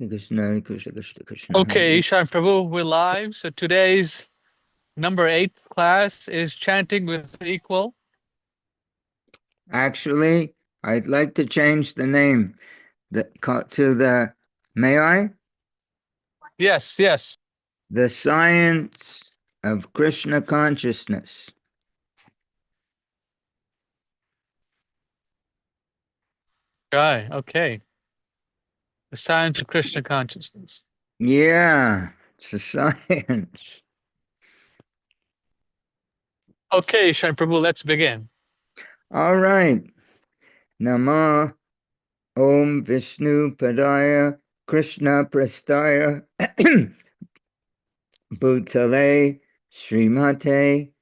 Krishna, Hare Krishna, Krishna Krishna, Hare Okay, Hare. Ishan Prabhu, we're live. So today's number 8 class is chanting with equal. Actually, I'd like to change the name to the, may I? Yes, yes. The Science of Krishna Consciousness. Okay. The science of Krishna consciousness. Yeah, it's a science. Okay, Ishan Prabhu, let's begin. All right. Namo Om Vishnu Padaya Krishna Prastaya Bhutale Srimate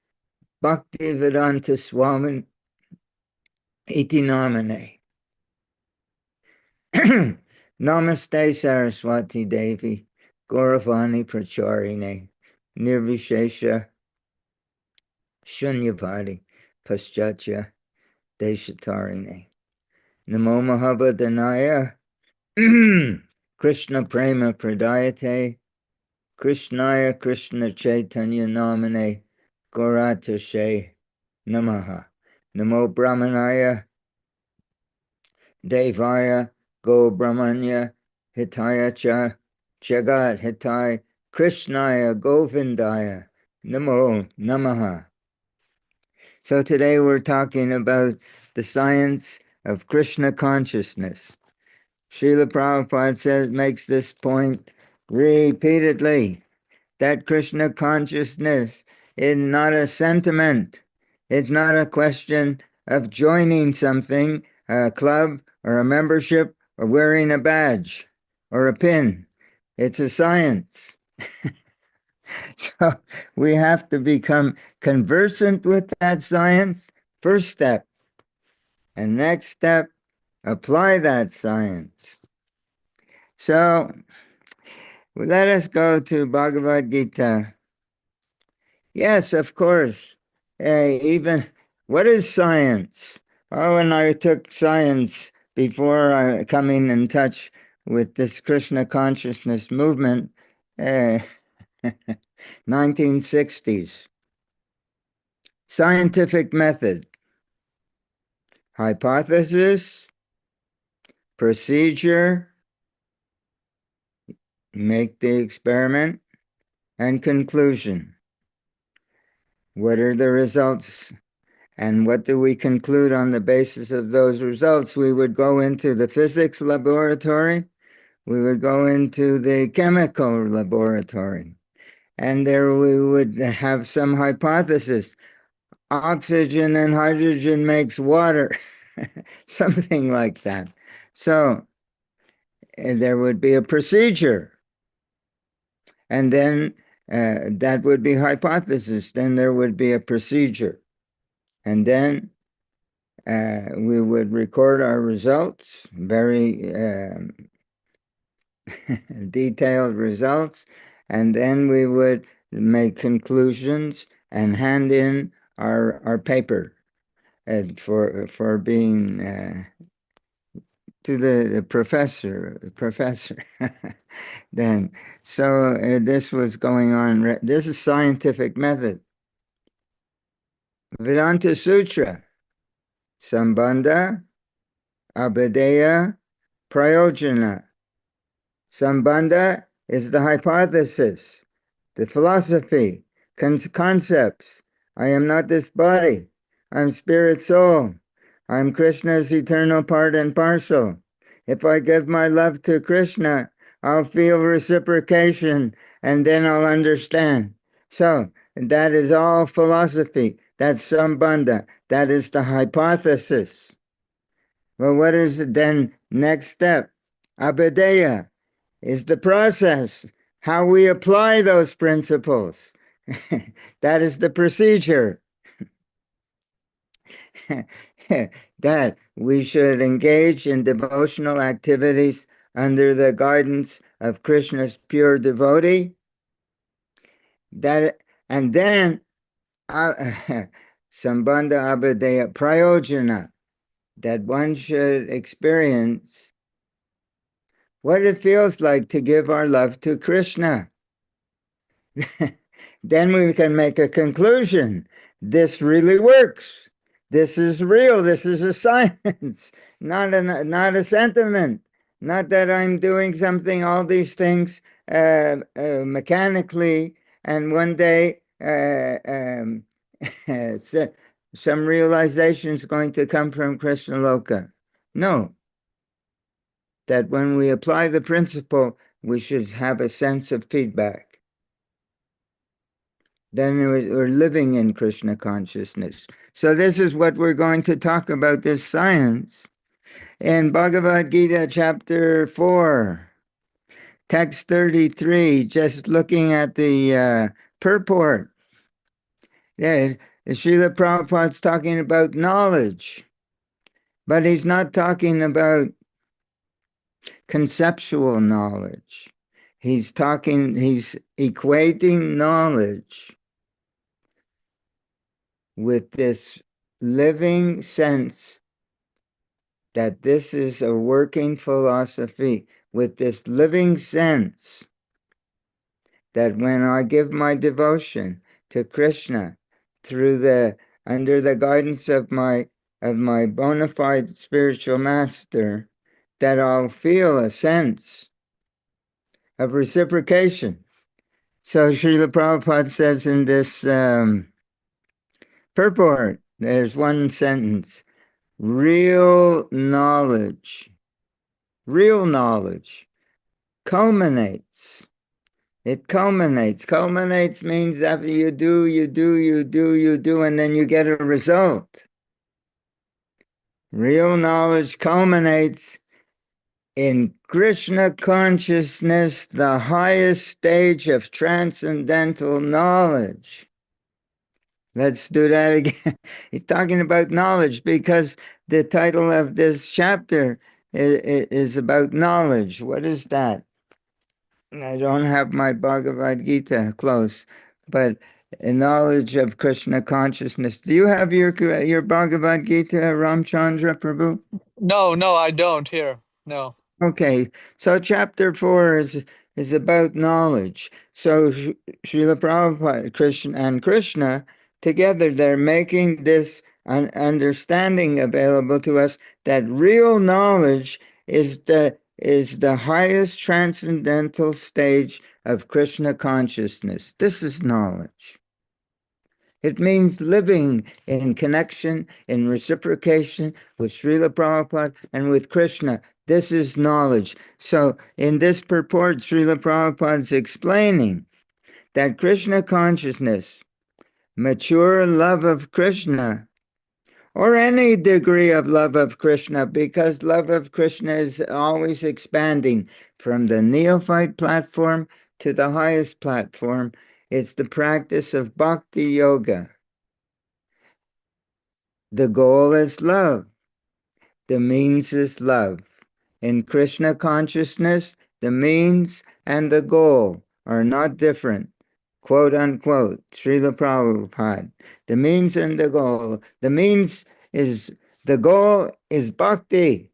Bhaktivedanta Swamin Iti Namane. Namaste Saraswati Devi Gauravani Pracharine Nirvishesha Shunyavadi Paschatya Deshatarine Namo Mahabhadanaya Krishna Prema Pradayate Krishnaya Krishna Chaitanya Namane Gauratashe Namaha Namo Brahmanaya Devaya Go Brahmanya Hitaya Cha Jagat Hitai Krishnaya Govindaya Namo Namaha. So today we're talking about the science of Krishna consciousness. Srila Prabhupada makes this point repeatedly, that Krishna consciousness is not a sentiment. It's not a question of joining something, a club or a membership or wearing a badge or a pin. It's a science. So we have to become conversant with that science, first step. And next step, apply that science. So let us go to Bhagavad Gita. Yes, of course. Even what is science? Oh, and I took science before coming in touch with this Krishna consciousness movement, 1960s. Scientific method, hypothesis, procedure, make the experiment, and conclusion. What are the results? And what do we conclude on the basis of those results? We would go into the physics laboratory, we would go into the chemical laboratory, and there we would have some hypothesis. Oxygen and hydrogen makes water, something like that. So there would be a procedure, and then that would be hypothesis. Then there would be a procedure, and then we would record our results, very detailed results, and then we would make conclusions and hand in our paper for being to the professor. Then, so this was going on. This is scientific method. Vedanta Sutra, Sambandha, Abhadeya, Prayojana. Sambandha is the hypothesis, the philosophy, concepts. I am not this body. I'm spirit soul. I'm Krishna's eternal part and parcel. If I give my love to Krishna, I'll feel reciprocation and then I'll understand. So that is all philosophy. That's Sambandha. That is the hypothesis. Well, what is then next step? Abhadeya is the process, how we apply those principles. That is the procedure. That we should engage in devotional activities under the guidance of Krishna's pure devotee. And then Sambandha Abhadeya Prayojana, that one should experience what it feels like to give our love to Krishna. Then we can make a conclusion. This really works. This is real. This is a science, not a sentiment. Not that I'm doing something, all these things mechanically, and one day some realization is going to come from Krishna Loka. No, that when we apply the principle, we should have a sense of feedback. Then we're living in Krishna consciousness. So this is what we're going to talk about, this science. In Bhagavad Gita chapter 4, text 33, just looking at the purport. Yeah, Srila Prabhupada's talking about knowledge, but he's not talking about conceptual knowledge. He's equating knowledge with this living sense that this is a working philosophy, with this living sense that when I give my devotion to Krishna under the guidance of my bona fide spiritual master, that I'll feel a sense of reciprocation. So Srila Prabhupada says in this purport, there's one sentence: real knowledge culminates. It culminates. Culminates means after you do, and then you get a result. Real knowledge culminates in Krishna consciousness, the highest stage of transcendental knowledge. Let's do that again. He's talking about knowledge because the title of this chapter is about knowledge. What is that? I don't have my Bhagavad Gita close, but a knowledge of Krishna consciousness. Do you have your Bhagavad Gita, Ramchandra Prabhu? No, no, I don't here. No. Okay, so chapter 4 is about knowledge. So Srila Prabhupada, Krishna, together they're making this understanding available to us that real knowledge is the highest transcendental stage of Krishna consciousness. This is knowledge. It means living in connection, in reciprocation with Srila Prabhupada and with Krishna. This is knowledge. So in this purport, Srila Prabhupada is explaining that Krishna consciousness, mature love of Krishna, or any degree of love of Krishna, because love of Krishna is always expanding from the neophyte platform to the highest platform. It's the practice of bhakti yoga. The goal is love. The means is love. In Krishna consciousness, the means and the goal are not different. Quote unquote, Srila Prabhupada. The means and the goal. The goal is bhakti,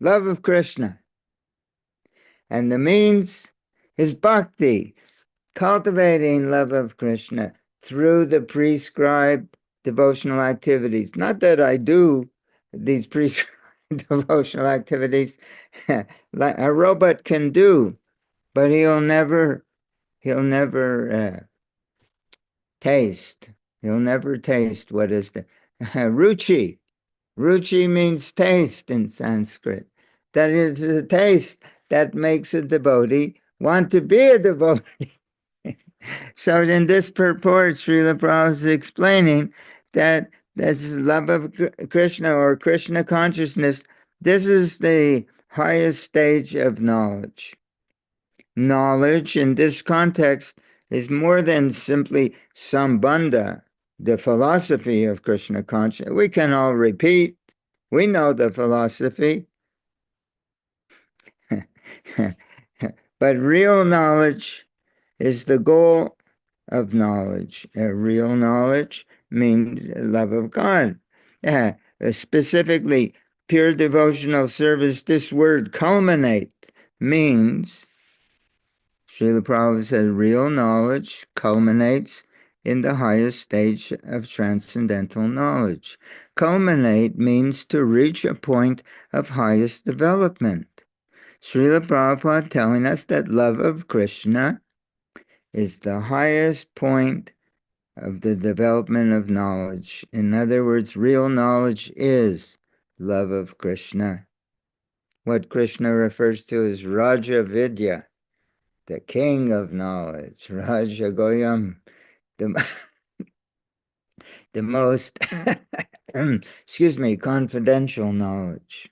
love of Krishna. And the means is bhakti, cultivating love of Krishna through the prescribed devotional activities. Not that I do these prescribed devotional activities like a robot can do, but he'll never taste. He'll never taste what is the ruchi. Ruchi means taste in Sanskrit. That is the taste that makes a devotee want to be a devotee. So in this purport, Srila Prabhupada is explaining that that's love of Krishna or Krishna consciousness. This is the highest stage of knowledge. Knowledge in this context is more than simply sambandha, the philosophy of Krishna consciousness. We can all repeat. We know the philosophy. But real knowledge is the goal of knowledge. Real knowledge means love of God. Specifically, pure devotional service. This word culminate means, Srila Prabhupada said, real knowledge culminates in the highest stage of transcendental knowledge. Culminate means to reach a point of highest development. Srila Prabhupada telling us that love of Krishna is the highest point of the development of knowledge. In other words, real knowledge is love of Krishna. What Krishna refers to as Raja Vidya, the king of knowledge, Raja Goyam, the, the most, confidential knowledge.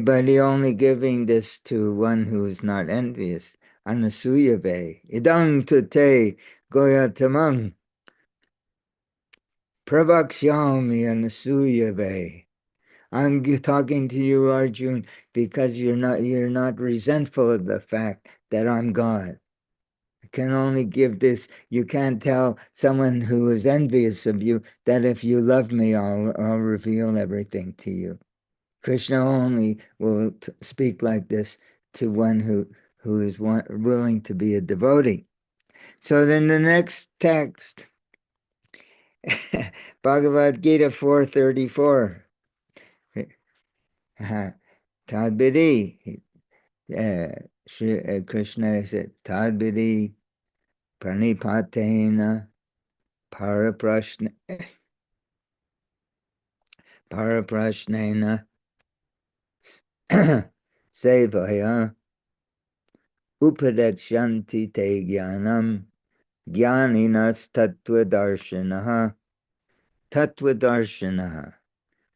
But he only giving this to one who is not envious. Anasuyave, idang te goya tamang, pravaksyami anasuyave. I'm talking to you, Arjun, because you're not resentful of the fact that I'm God. I can only give this. You can't tell someone who is envious of you that if you love me, I'll reveal everything to you. Krishna only will speak like this to one who is willing to be a devotee. So then the next text, Bhagavad Gita 4:34. Tadbidi, Krishna said, Tadbidi pranipatena paraprashnena sevaya upadekshanti te jnanam jnaninas tattvadarshanaha. Tattvadarshanaha.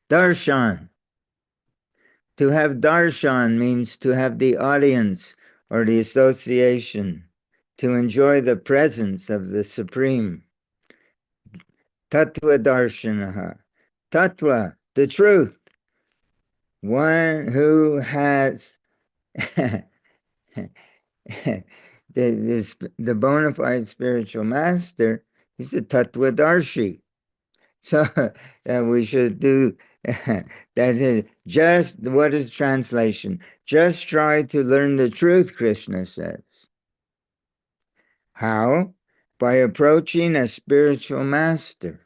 Darshan. To have darshan means to have the audience or the association, to enjoy the presence of the Supreme. Tattva darshanaha. Tattva, the truth. One who has the bona fide spiritual master, he's a tattva darshi. So we should do that. Is just what is translation? Just try to learn the truth, Krishna says. How? By approaching a spiritual master.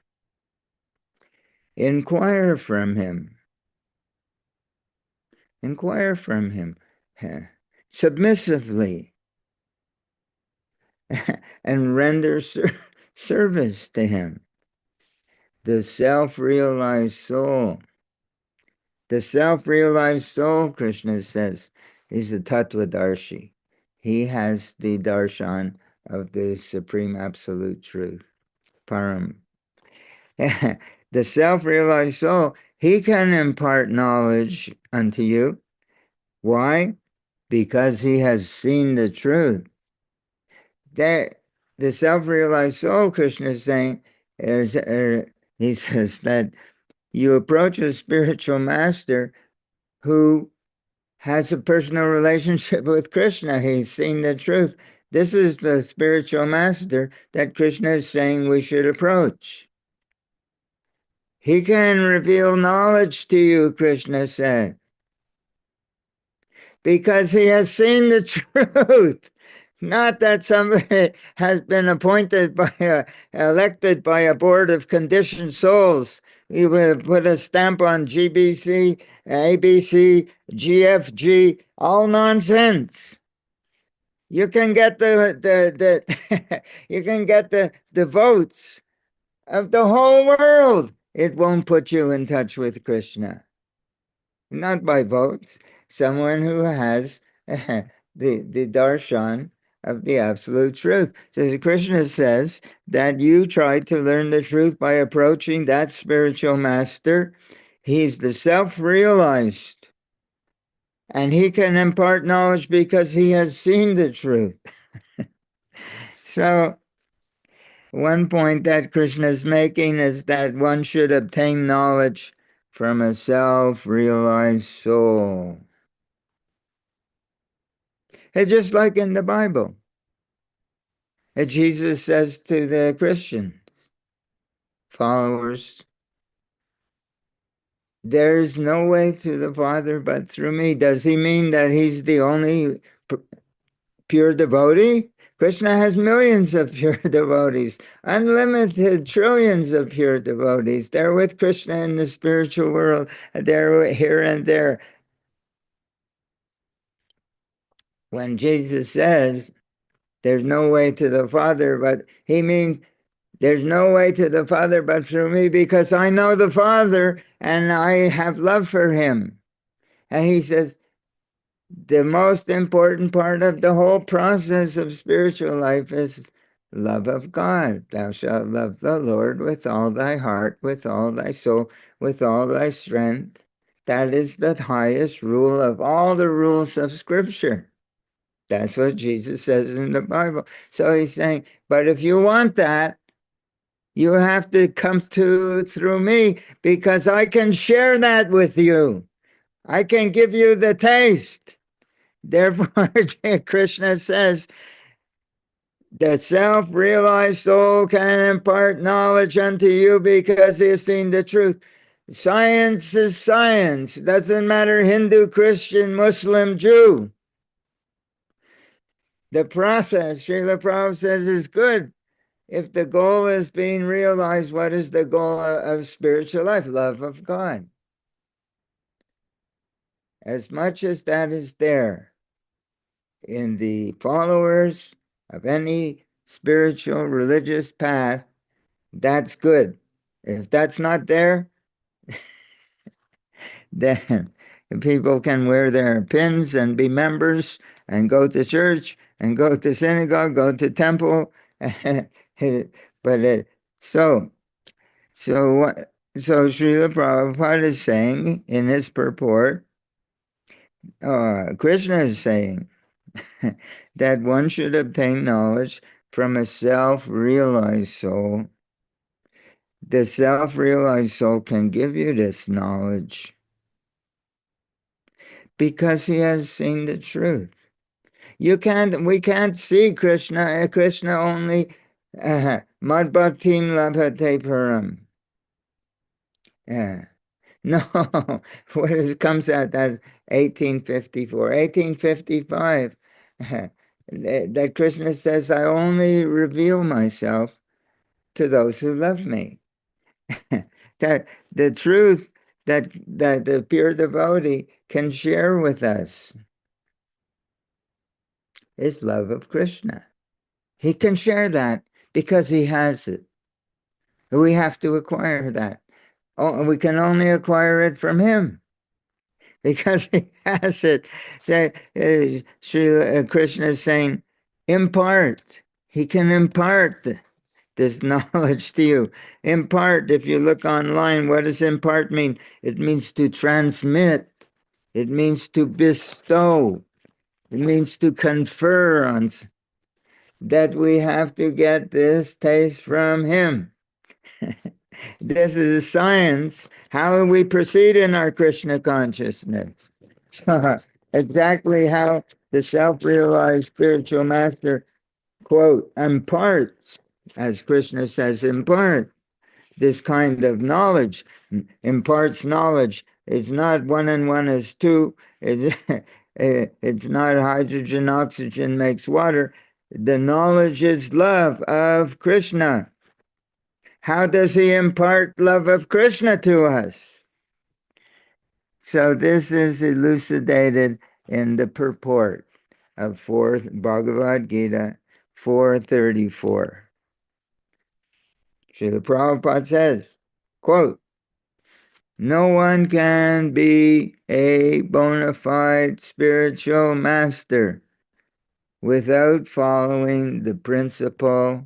Inquire from him. Inquire from him submissively and render service to him. The self-realized soul. The self-realized soul, Krishna says, is the Tattvadarshi. He has the darshan of the Supreme Absolute Truth, Param. The self-realized soul, he can impart knowledge unto you. Why? Because he has seen the truth. That the self-realized soul, Krishna is saying, he says that you approach a spiritual master who has a personal relationship with Krishna. He's seen the truth. This is the spiritual master that Krishna is saying we should approach. He can reveal knowledge to you, Krishna said, because he has seen the truth. Not that somebody has been elected by a board of conditioned souls. We would put a stamp on GBC, ABC, GFG, all nonsense. You can get you can get the votes of the whole world. It won't put you in touch with Krishna. Not by votes. Someone who has the darshan of the absolute truth. So Krishna says that you try to learn the truth by approaching that spiritual master. He's the self-realized. And he can impart knowledge because he has seen the truth. So one point that Krishna is making is that one should obtain knowledge from a self-realized soul. It's just like in the Bible. Jesus says to the Christian followers, There's no way to the Father but through me. Does he mean that he's the only pure devotee? Krishna has millions of pure devotees, unlimited trillions of pure devotees. They're with Krishna in the spiritual world. They're here and there. When Jesus says there's no way to the Father, but he means there's no way to the Father but through me, because I know the Father and I have love for him. And he says, the most important part of the whole process of spiritual life is love of God. Thou shalt love the Lord with all thy heart, with all thy soul, with all thy strength. That is the highest rule of all the rules of Scripture. That's what Jesus says in the Bible. So he's saying, but if you want that, you have to come through me, because I can share that with you. I can give you the taste. Therefore, Krishna says, the self-realized soul can impart knowledge unto you because he has seen the truth. Science is science. Doesn't matter Hindu, Christian, Muslim, Jew. The process, Srila Prabhupada says, is good. If the goal is being realized, what is the goal of spiritual life? Love of God. As much as that is there in the followers of any spiritual religious path, that's good. If that's not there, then people can wear their pins and be members and go to church and go to synagogue, go to temple. But so Srila Prabhupada is saying in his purport, Krishna is saying that one should obtain knowledge from a self-realized soul. The self-realized soul can give you this knowledge because he has seen the truth. We can't see Krishna. Krishna only mad bhaktim labhate param. Yeah. No, comes out that 1854, 1855, that Krishna says, I only reveal myself to those who love me. That the truth that the pure devotee can share with us is love of Krishna. He can share that because he has it. We have to acquire that. Oh, we can only acquire it from him because he has it. So, Sri Krishna is saying, impart. He can impart this knowledge to you. Impart, if you look online, what does impart mean? It means to transmit. It means to bestow. It means to confer on. That we have to get this taste from him. This is science, how we proceed in our Krishna consciousness. So, exactly how the self-realized spiritual master, quote, imparts, as Krishna says, impart this kind of knowledge, imparts knowledge. It's not 1 and 1 is 2. It's not hydrogen, oxygen makes water. The knowledge is love of Krishna. How does he impart love of Krishna to us? So this is elucidated in the purport of 4th Bhagavad Gita 434. Srila Prabhupada says, quote, no one can be a bona fide spiritual master without following the principle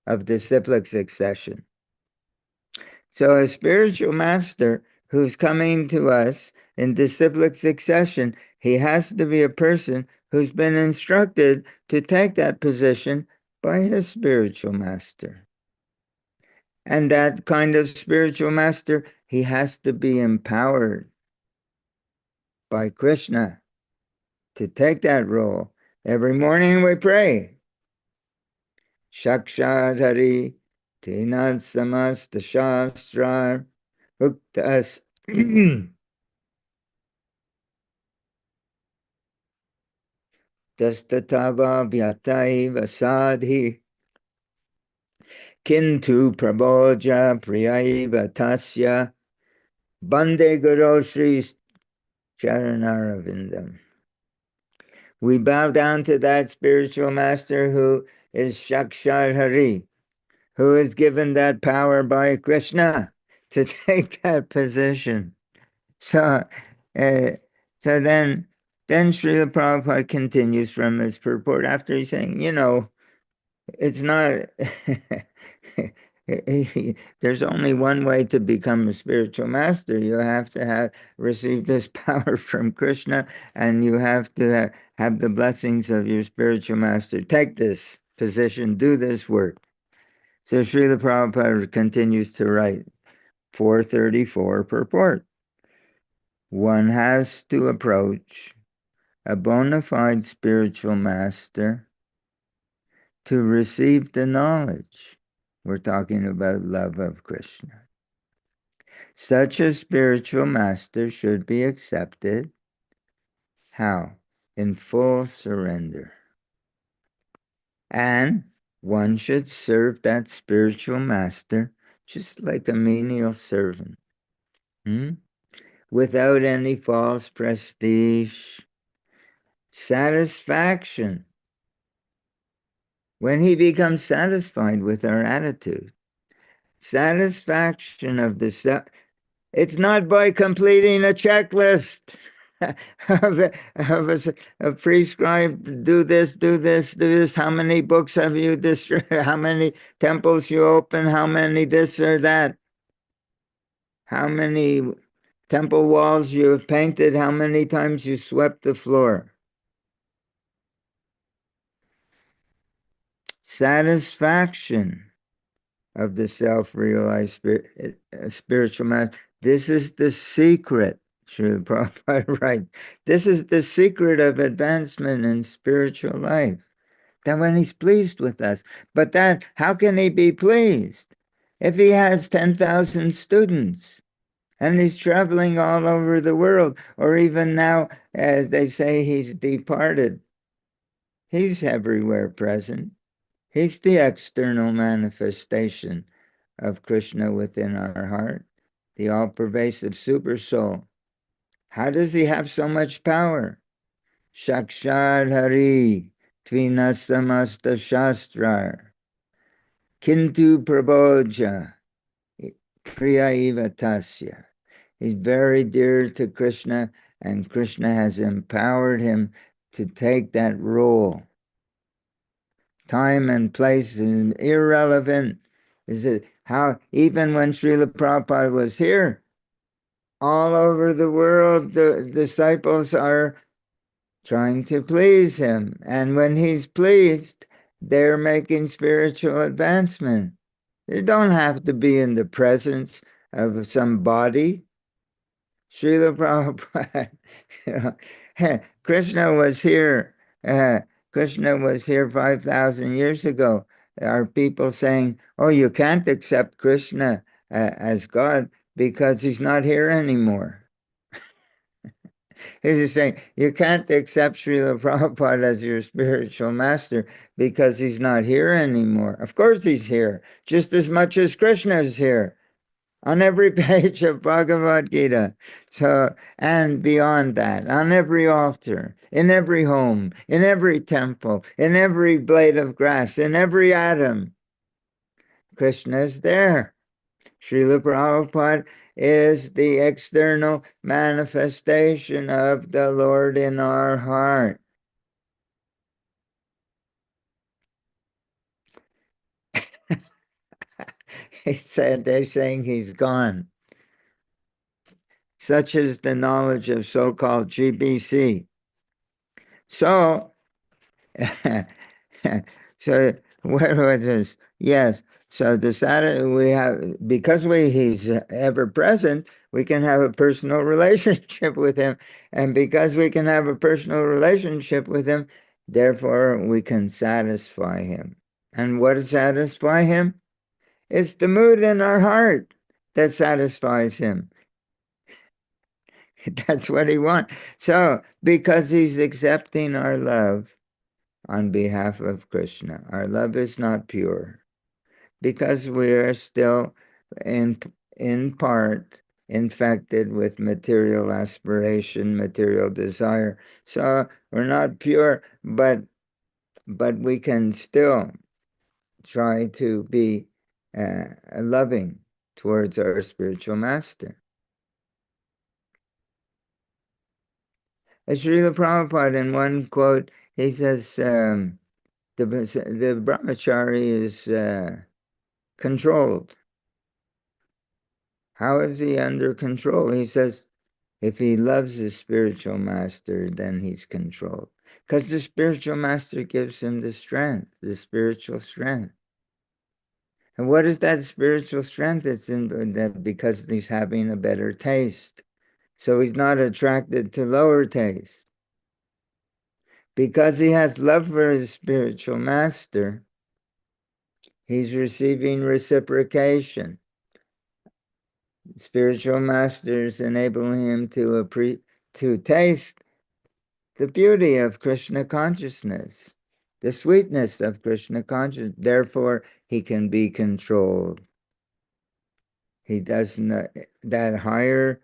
of disciplic succession. So a spiritual master who's coming to us in disciplic succession, he has to be a person who's been instructed to take that position by his spiritual master. And that kind of spiritual master, he has to be empowered by Krishna to take that role. Every morning we pray, Shakshat Hari Tinat Samasta Shastra Uktas Dastatava vyatai vasadhi kintu prabhoja priyaiva tasya bande guru Sri Charanaravindam. We bow down to that spiritual master who is Shakshar Hari, who is given that power by Krishna to take that position. So, uh, so then Srila Prabhupada continues from his purport after he's saying, it's not, there's only one way to become a spiritual master. You have to have received this power from Krishna, and you have to have the blessings of your spiritual master. Take this position, do this work. So Srila Prabhupada continues to write, 434 purport. One has to approach a bona fide spiritual master to receive the knowledge. We're talking about love of Krishna. Such a spiritual master should be accepted. How? In full surrender. And one should serve that spiritual master just like a menial servant, without any false prestige. Satisfaction. When he becomes satisfied with our attitude, satisfaction of the self, it's not by completing a checklist of prescribed, do this, do this, do this. How many books have you distributed? How many temples you open? How many this or that? How many temple walls you have painted? How many times you swept the floor? Satisfaction of the self-realized spiritual master. This is the secret, Srila Prabhupada writes. This is the secret of advancement in spiritual life. That when he's pleased with us. But that, how can he be pleased? If he has 10,000 students and he's traveling all over the world, or even now, as they say, he's departed. He's everywhere present. He's the external manifestation of Krishna within our heart, the all-pervasive super soul. How does he have so much power? Shakshar Hari Tvinasamasta Shastrar Kintu Prabhoja Priya Eva Tasya. He's very dear to Krishna, and Krishna has empowered him to take that role. Time and place is irrelevant. Is it how even when Srila Prabhupada was here, all over the world, the disciples are trying to please him. And when he's pleased, they're making spiritual advancement. They don't have to be in the presence of some body. Srila Prabhupada, Krishna was here. Krishna was here 5,000 years ago. Are people saying, oh, you can't accept Krishna as God because he's not here anymore? He's saying, you can't accept Srila Prabhupada as your spiritual master because he's not here anymore. Of course he's here, just as much as Krishna is here on every page of Bhagavad Gita. So, and beyond that, on every altar, in every home, in every temple, in every blade of grass, in every atom, Krishna is there. Srila Prabhupada is the external manifestation of the Lord in our heart. He said, they're saying he's gone. Such is the knowledge of so-called GBC. So, so what was this? Yes. So decided we have, because he's ever present, we can have a personal relationship with him. And because we can have a personal relationship with him, therefore we can satisfy him. And what does satisfy him? It's the mood in our heart that satisfies him. That's what he wants. So, because he's accepting our love on behalf of Krishna, our love is not pure because we are still in part infected with material aspiration, material desire. So we're not pure, but we can still try to be loving towards our spiritual master. As Srila Prabhupada, in one quote, he says, the brahmachari is controlled. How is he under control? He says, if he loves his spiritual master, then he's controlled. Because the spiritual master gives him the strength, the spiritual strength. And what is that spiritual strength? It's because he's having a better taste. So he's not attracted to lower taste. Because he has love for his spiritual master, he's receiving reciprocation. Spiritual masters enabling him to taste the beauty of Krishna consciousness, the sweetness of Krishna consciousness. Therefore, he can be controlled. He does not, that higher,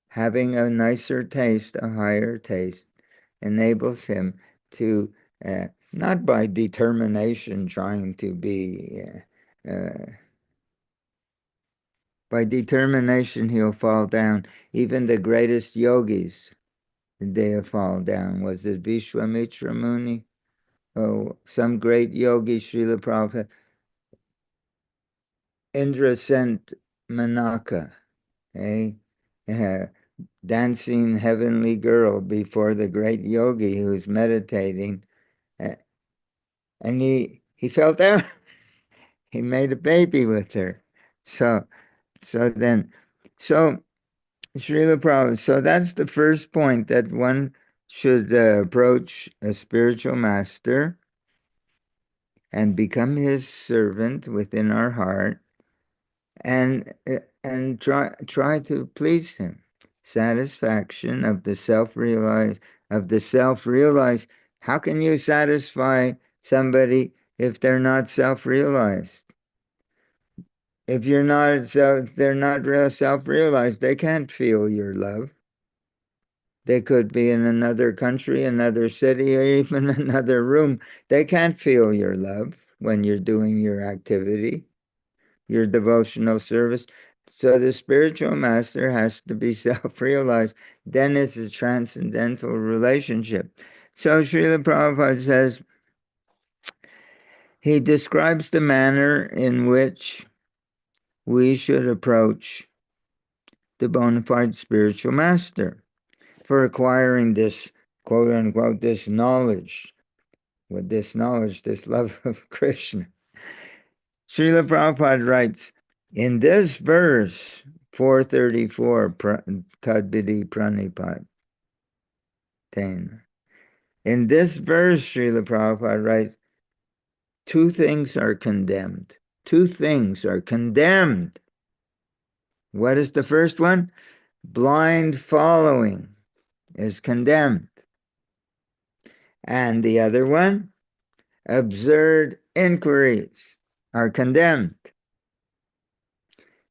having a nicer taste, a higher taste, enables him to, not by determination trying to be, by determination he'll fall down. Even the greatest yogis, they fall down. Was it Vishwamitra Muni? Oh, some great yogi, Srila Prabhupada, Indra sent Manaka, dancing heavenly girl before the great yogi who's meditating, and he fell down. He made a baby with her. So Srila Prabhupada, so that's the first point, that one should approach a spiritual master and become his servant within our heart, and try to please him. Satisfaction of the self-realized, How can you satisfy somebody if they're not self-realized? If they're not real self-realized, they can't feel your love. They could be in another country, another city, or even another room. They can't feel your love when you're doing your activity, your devotional service. So the spiritual master has to be self-realized. Then it's a transcendental relationship. So Srila Prabhupada says, he describes the manner in which we should approach the bona fide spiritual master for acquiring this, quote unquote, this knowledge. With this knowledge, this love of Krishna. Srila Prabhupada writes, in this verse, 434, Tadvidi Pranipat, in this verse, Srila Prabhupada writes, two things are condemned. Two things are condemned. What is the first one? Blind following is condemned. And the other one, absurd inquiries are condemned.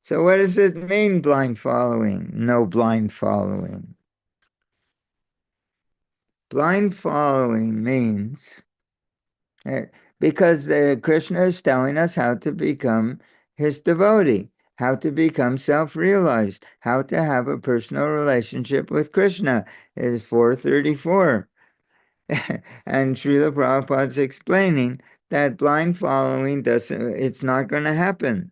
So what does it mean, blind following? No blind following. Blind following means, because Krishna is telling us how to become his devotee, how to become self-realized, how to have a personal relationship with Krishna, is 434. And Srila Prabhupada's explaining that blind following it's not going to happen.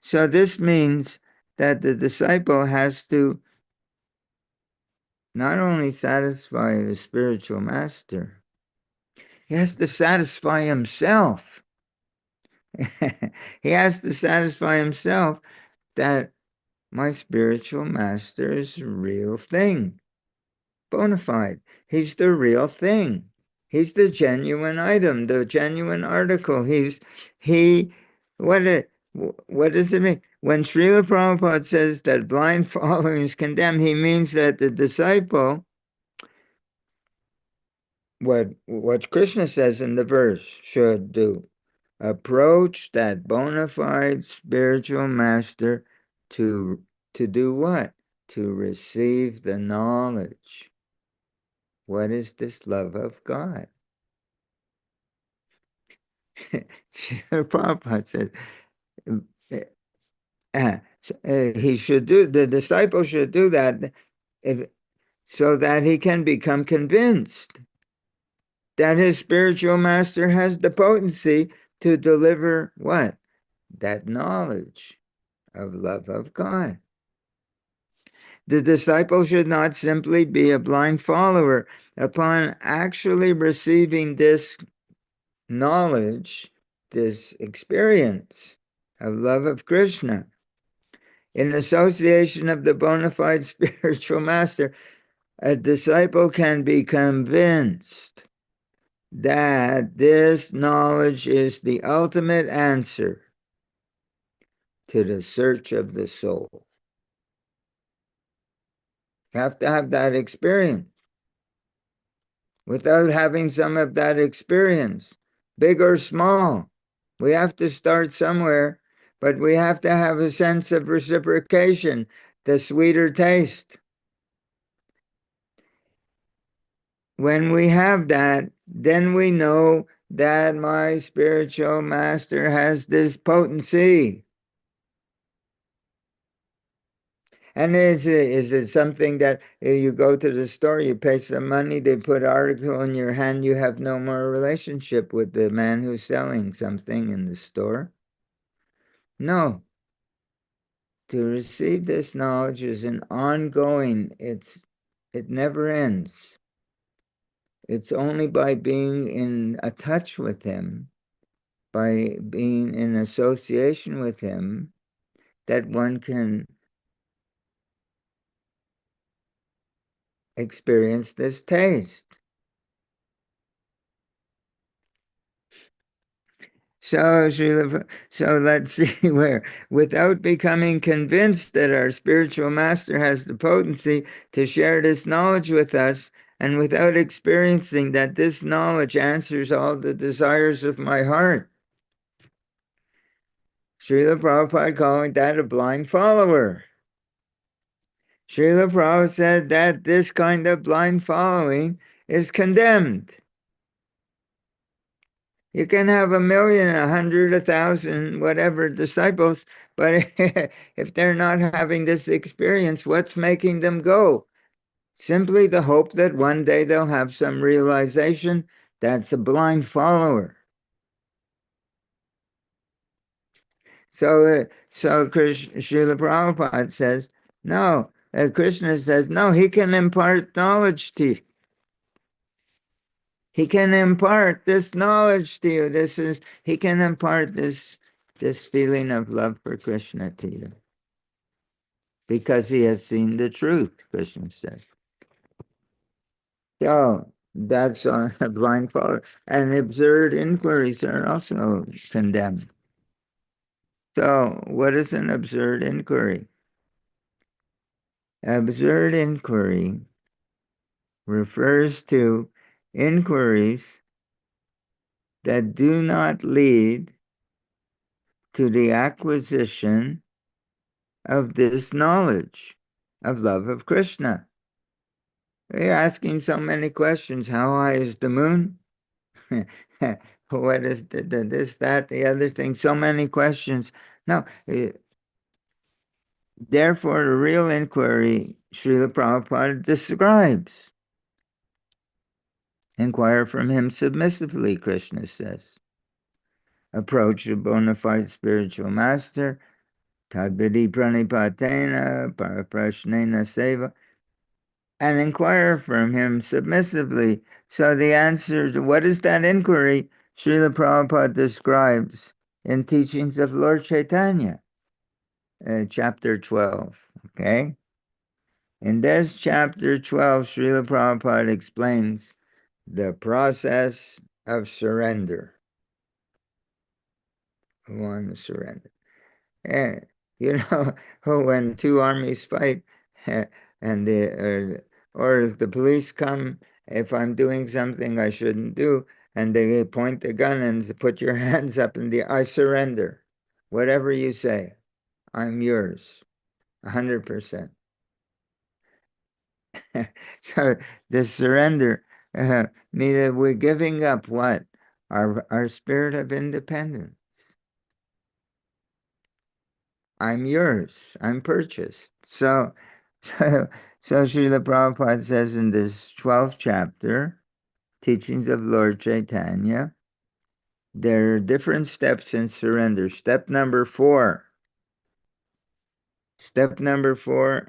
So this means that the disciple has to not only satisfy the spiritual master, he has to satisfy himself. He has to satisfy himself that my spiritual master is a real thing, bona fide. He's the real thing. He's the genuine item, the genuine article. What does it mean? when Srila Prabhupada says that blind following is condemned, he means that the disciple, what Krishna says in the verse, should do. Approach that bona fide spiritual master to do what? To receive the knowledge. What is this love of God? Srila Prabhupada says, he should do, the disciple should do that so that he can become convinced that his spiritual master has the potency to deliver what? That knowledge of love of God. The disciple should not simply be a blind follower. Upon actually receiving this knowledge, this experience of love of Krishna, in association of the bona fide spiritual master, a disciple can be convinced that this knowledge is the ultimate answer to the search of the soul. You have to have that experience. Without having some of that experience, big or small, we have to start somewhere, but we have to have a sense of reciprocation, the sweeter taste. When we have that, then we know that my spiritual master has this potency. And is it something that you go to the store, you pay some money, they put article in your hand, you have no more relationship with the man who's selling something in the store? No. To receive this knowledge is an ongoing, it never ends. It's only by being in a touch with him, by being in association with him, that one can experience this taste. So let's see where, without becoming convinced that our spiritual master has the potency to share this knowledge with us, and without experiencing that this knowledge answers all the desires of my heart, Srila Prabhupada calling that a blind follower. Srila Prabhupada said that this kind of blind following is condemned. You can have 1,000,000, 100, 1,000, whatever disciples, but if they're not having this experience, what's making them go? Simply the hope that one day they'll have some realization. That's a blind follower. So Srila Prabhupada says, no, Krishna says, no, he can impart knowledge to you. He can impart this knowledge to you. He can impart this feeling of love for Krishna to you. Because he has seen the truth, Krishna says. So that's on a blind follower. And absurd inquiries are also condemned. So what is an absurd inquiry? Absurd inquiry refers to inquiries that do not lead to the acquisition of this knowledge of love of Krishna. We're asking so many questions. How high is the moon? What is this, that, the other thing? So many questions. No. Therefore, the real inquiry, Srila Prabhupada describes. Inquire from him submissively, Krishna says. Approach a bona fide spiritual master, tadvidi pranipatena, paraprashnena seva, and inquire from him submissively. So the answer to what is that inquiry, Srila Prabhupada describes in Teachings of Lord Chaitanya, chapter 12, okay? In this chapter 12, Srila Prabhupada explains the process of surrender. One surrender. And You know, when two armies fight, and or if the police come, if I'm doing something I shouldn't do, and they point the gun and put your hands up in the, I surrender. Whatever you say, I'm yours, 100%. So the surrender means that we're giving up what? Our spirit of independence. I'm yours. I'm purchased. So, so Srila Prabhupada says in this 12th chapter, Teachings of Lord Chaitanya, there are different steps in surrender. Step number 4. Step number 4,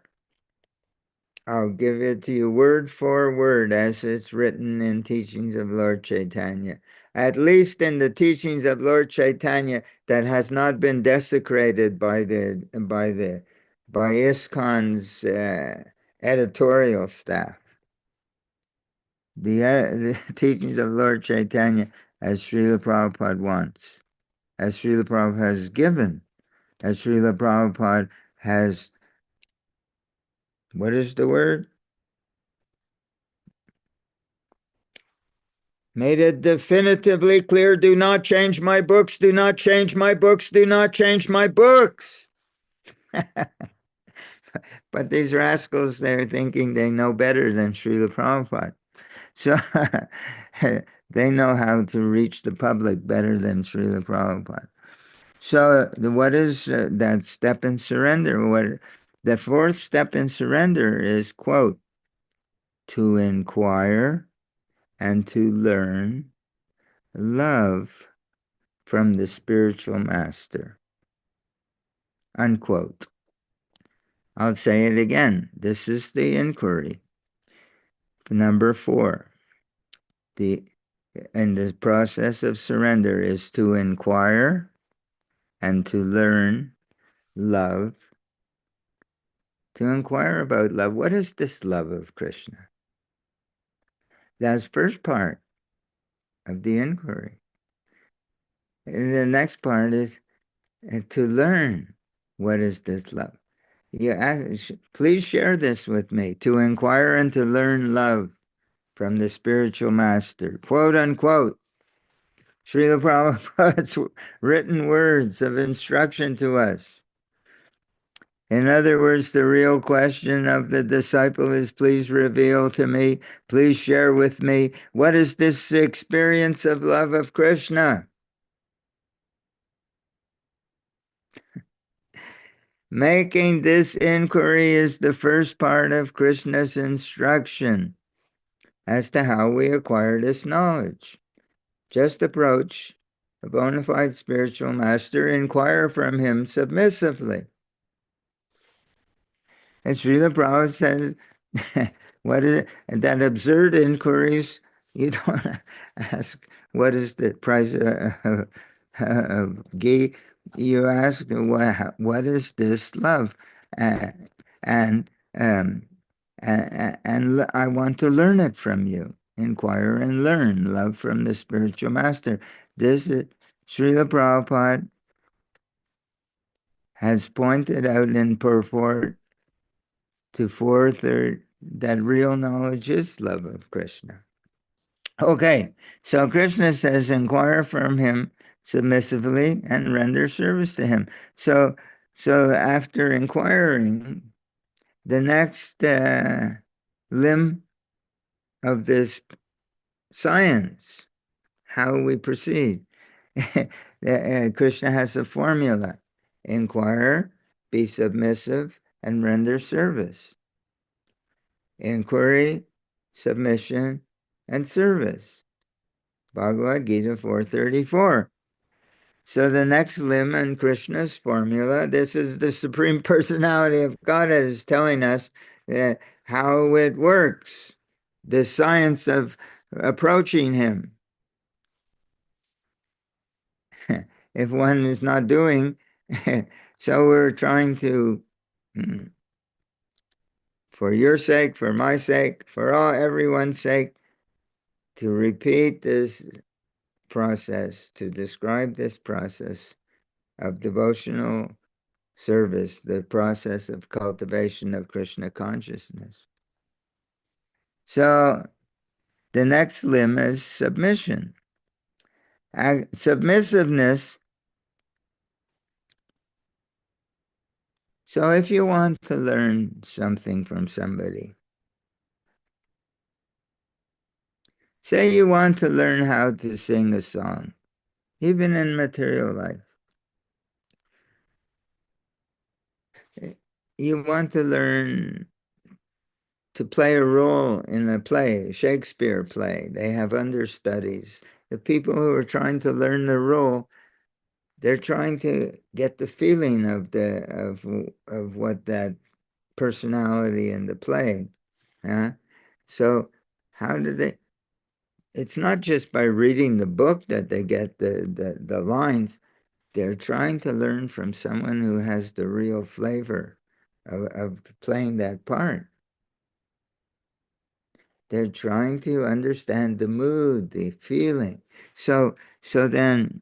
I'll give it to you word for word as it's written in Teachings of Lord Chaitanya. At least in the Teachings of Lord Chaitanya that has not been desecrated by ISKCON's editorial staff. The Teachings of Lord Chaitanya as Srila Prabhupada wants, as Srila Prabhupada has given, as Srila Prabhupada has, what is the word? Made it definitively clear, do not change my books, do not change my books, do not change my books. But these rascals, they're thinking they know better than Srila Prabhupada. So they know how to reach the public better than Srila Prabhupada. So what is that step in surrender? The 4th step in surrender is, quote, to inquire and to learn love from the spiritual master, unquote. I'll say it again. This is the inquiry. Number 4, in the process of surrender is to inquire and to learn love. To inquire about love. What is this love of Krishna? That's first part of the inquiry. And the next part is to learn what is this love. Please share this with me. To inquire and to learn love from the spiritual master. Quote unquote. Srila Prabhupada's written words of instruction to us. In other words, the real question of the disciple is, please reveal to me, please share with me, what is this experience of love of Krishna? Making this inquiry is the first part of Krishna's instruction as to how we acquire this knowledge. Just approach a bona fide spiritual master, inquire from him submissively. And Srila Prabhupada says, what is it? And that absurd inquiries, you don't want to ask, what is the price of ghee? You ask, what is this love? And I want to learn it from you. Inquire and learn love from the spiritual master. This is, Srila Prabhupada has pointed out in purport to 4/3 that real knowledge is love of Krishna. Okay, so Krishna says, inquire from him submissively and render service to him. So after inquiring, the next limb of this science, how we proceed. Krishna has a formula. Inquire, be submissive, and render service. Inquiry, submission, and service. Bhagavad Gita 4:34. So the next limb in Krishna's formula, this is the Supreme Personality of Godhead is telling us how it works, the science of approaching him. If one is not doing, so we're trying to, for your sake, for my sake, for everyone's sake, to repeat this process, to describe this process of devotional service, the process of cultivation of Krishna consciousness. So the next limb is submission. Submissiveness. So if you want to learn something from somebody, say you want to learn how to sing a song, even in material life. You want to learn to play a role in a play, a Shakespeare play. They have understudies. The people who are trying to learn the role, they're trying to get the feeling of what that personality in the play. So how do they? It's not just by reading the book that they get the lines. They're trying to learn from someone who has the real flavor of playing that part. They're trying to understand the mood, the feeling. So then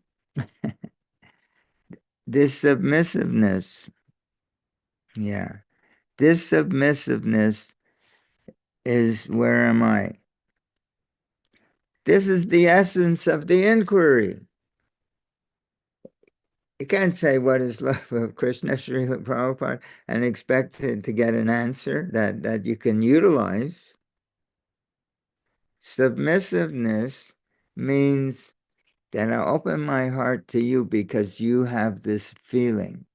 this submissiveness, this submissiveness is, where am I? This is the essence of the inquiry. You can't say what is love of Krishna, Srila Prabhupada, and expect to get an answer that you can utilize. Submissiveness means that I open my heart to you because you have this feeling.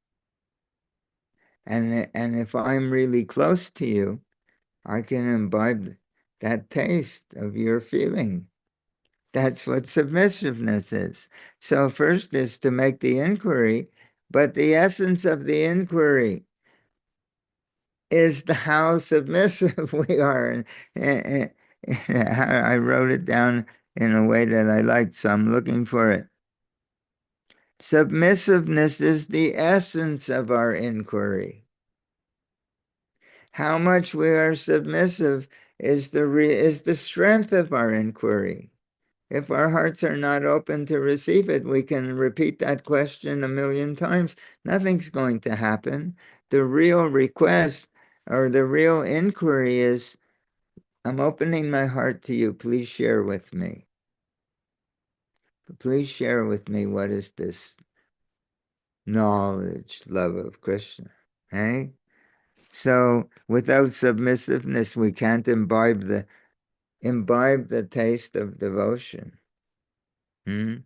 And if I'm really close to you, I can imbibe that taste of your feeling. That's what submissiveness is. So first is to make the inquiry, but the essence of the inquiry is how submissive we are. And I wrote it down in a way that I liked, so I'm looking for it. Submissiveness is the essence of our inquiry. How much we are submissive is the strength of our inquiry. If our hearts are not open to receive it, we can repeat that question 1,000,000 times. Nothing's going to happen. The real request or the real inquiry is, I'm opening my heart to you. Please share with me. Please share with me what is this knowledge, love of Krishna. Hey? So without submissiveness, we can't imbibe the taste of devotion. In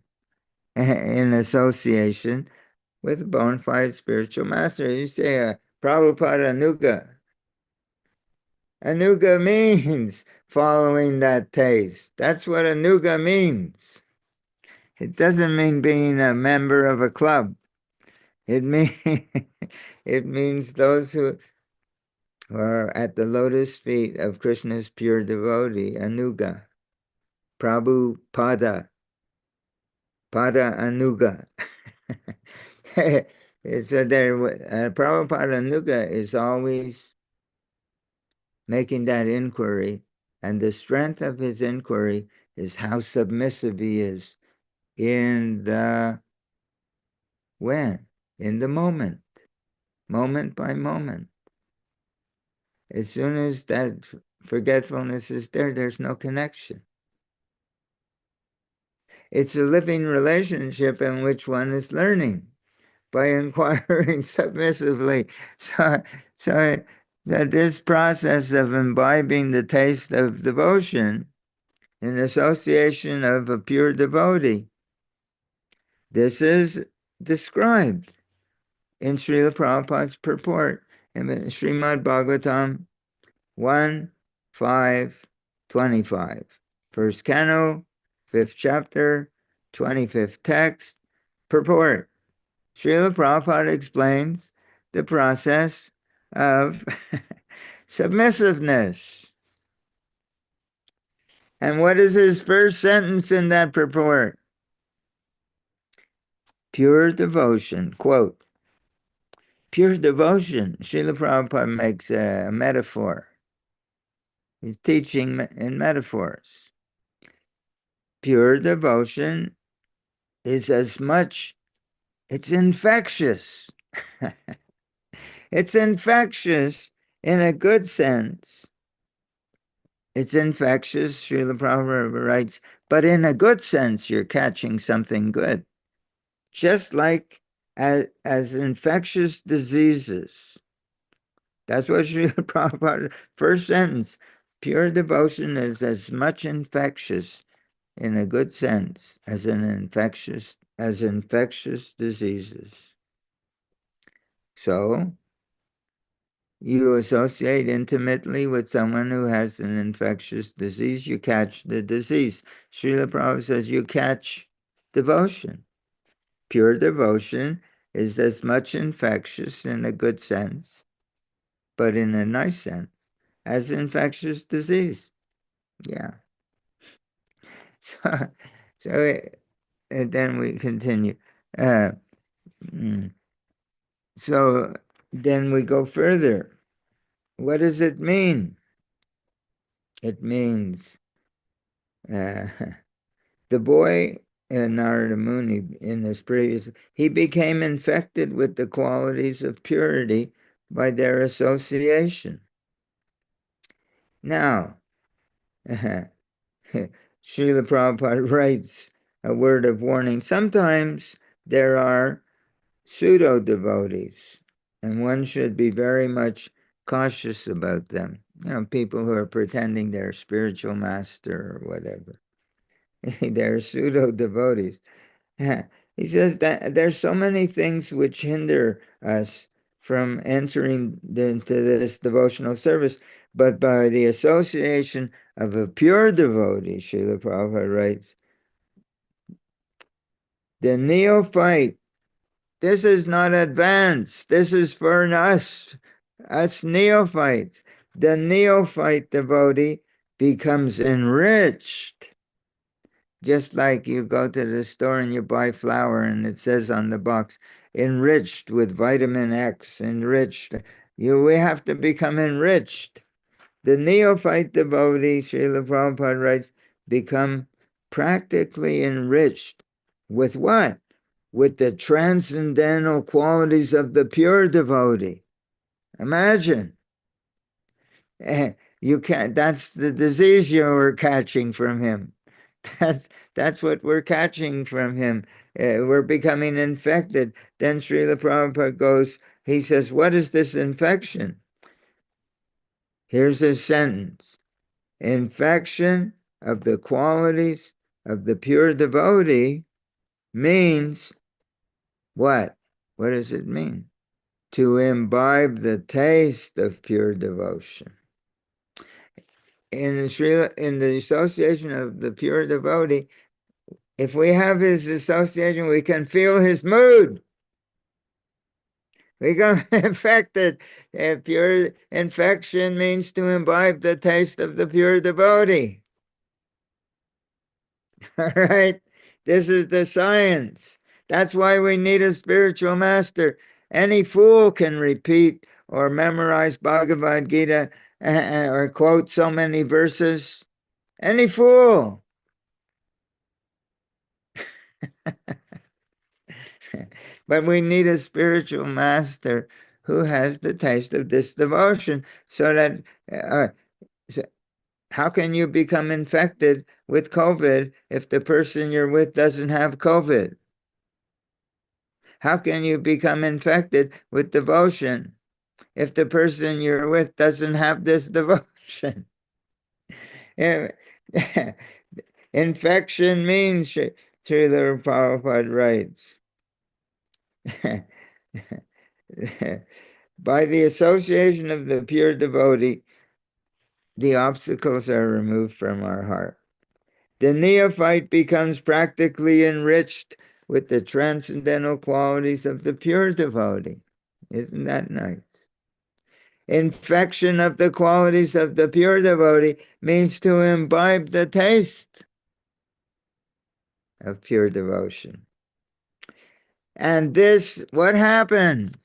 association with a bona fide spiritual master. You say Prabhupada Anuga. Anuga means following that taste. That's what Anuga means. It doesn't mean being a member of a club. It means those who are at the lotus feet of Krishna's pure devotee, Anuga. Prabhupada. Pada Anuga. So Prabhupada Anuga is always making that inquiry, and the strength of his inquiry is how submissive he is in the moment by moment. As soon as that forgetfulness is there, there's no connection. It's a living relationship in which one is learning by inquiring submissively. So this process of imbibing the taste of devotion in association of a pure devotee, this is described in Srila Prabhupada's purport in Srimad Bhagavatam 1:5-25. First canto, 5th chapter, 25th text, purport. Srila Prabhupada explains the process of submissiveness. And what is his first sentence in that purport? Pure devotion, quote, pure devotion. Srila Prabhupada makes a metaphor. He's teaching in metaphors. Pure devotion is it's infectious. It's infectious in a good sense. It's infectious, Srila Prabhupada writes, but in a good sense, you're catching something good. Just like as infectious diseases. That's what Srila Prabhupada, first sentence, pure devotion is as much infectious in a good sense as infectious diseases. So you associate intimately with someone who has an infectious disease, you catch the disease. Srila Prabhupada says you catch devotion. Pure devotion is as much infectious in a good sense, but in a nice sense, as infectious disease. Yeah. So, and then we continue. Uh, mm, so then we go further. What does it mean? It means uh, the boy Narada Muni in this previous, he became infected with the qualities of purity by their association. Now, Srila Prabhupada writes a word of warning. Sometimes there are pseudo devotees, and one should be very much cautious about them. People who are pretending they're spiritual master or whatever. They're pseudo devotees. He says that there's so many things which hinder us from entering into this devotional service, but by the association of a pure devotee, Srila Prabhupada writes, the neophyte, this is not advanced, this is for us neophytes. The neophyte devotee becomes enriched. Just like you go to the store and you buy flour and it says on the box, enriched with vitamin X, enriched. We have to become enriched. The neophyte devotee, Srila Prabhupada writes, become practically enriched. With what? With the transcendental qualities of the pure devotee. Imagine. You can't, that's the disease you were catching from him. That's what we're catching from him. We're becoming infected. Then Srila Prabhupada goes, he says, what is this infection? Here's a sentence. Infection of the qualities of the pure devotee means what? What does it mean? To imbibe the taste of pure devotion. In the association of the pure devotee, if we have his association, we can feel his mood. We become infected. Pure infection means to imbibe the taste of the pure devotee. All right? This is the science. That's why we need a spiritual master. Any fool can repeat or memorize Bhagavad Gita or quote so many verses. Any fool. But we need a spiritual master who has the taste of this devotion so that so how can you become infected with COVID if the person you're with doesn't have COVID? How can you become infected with devotion if the person you're with doesn't have this devotion? Infection means, Srila Prabhupada writes, by the association of the pure devotee, the obstacles are removed from our heart. The neophyte becomes practically enriched with the transcendental qualities of the pure devotee. Isn't that nice? Infection of the qualities of the pure devotee means to imbibe the taste of pure devotion. And this, what happens?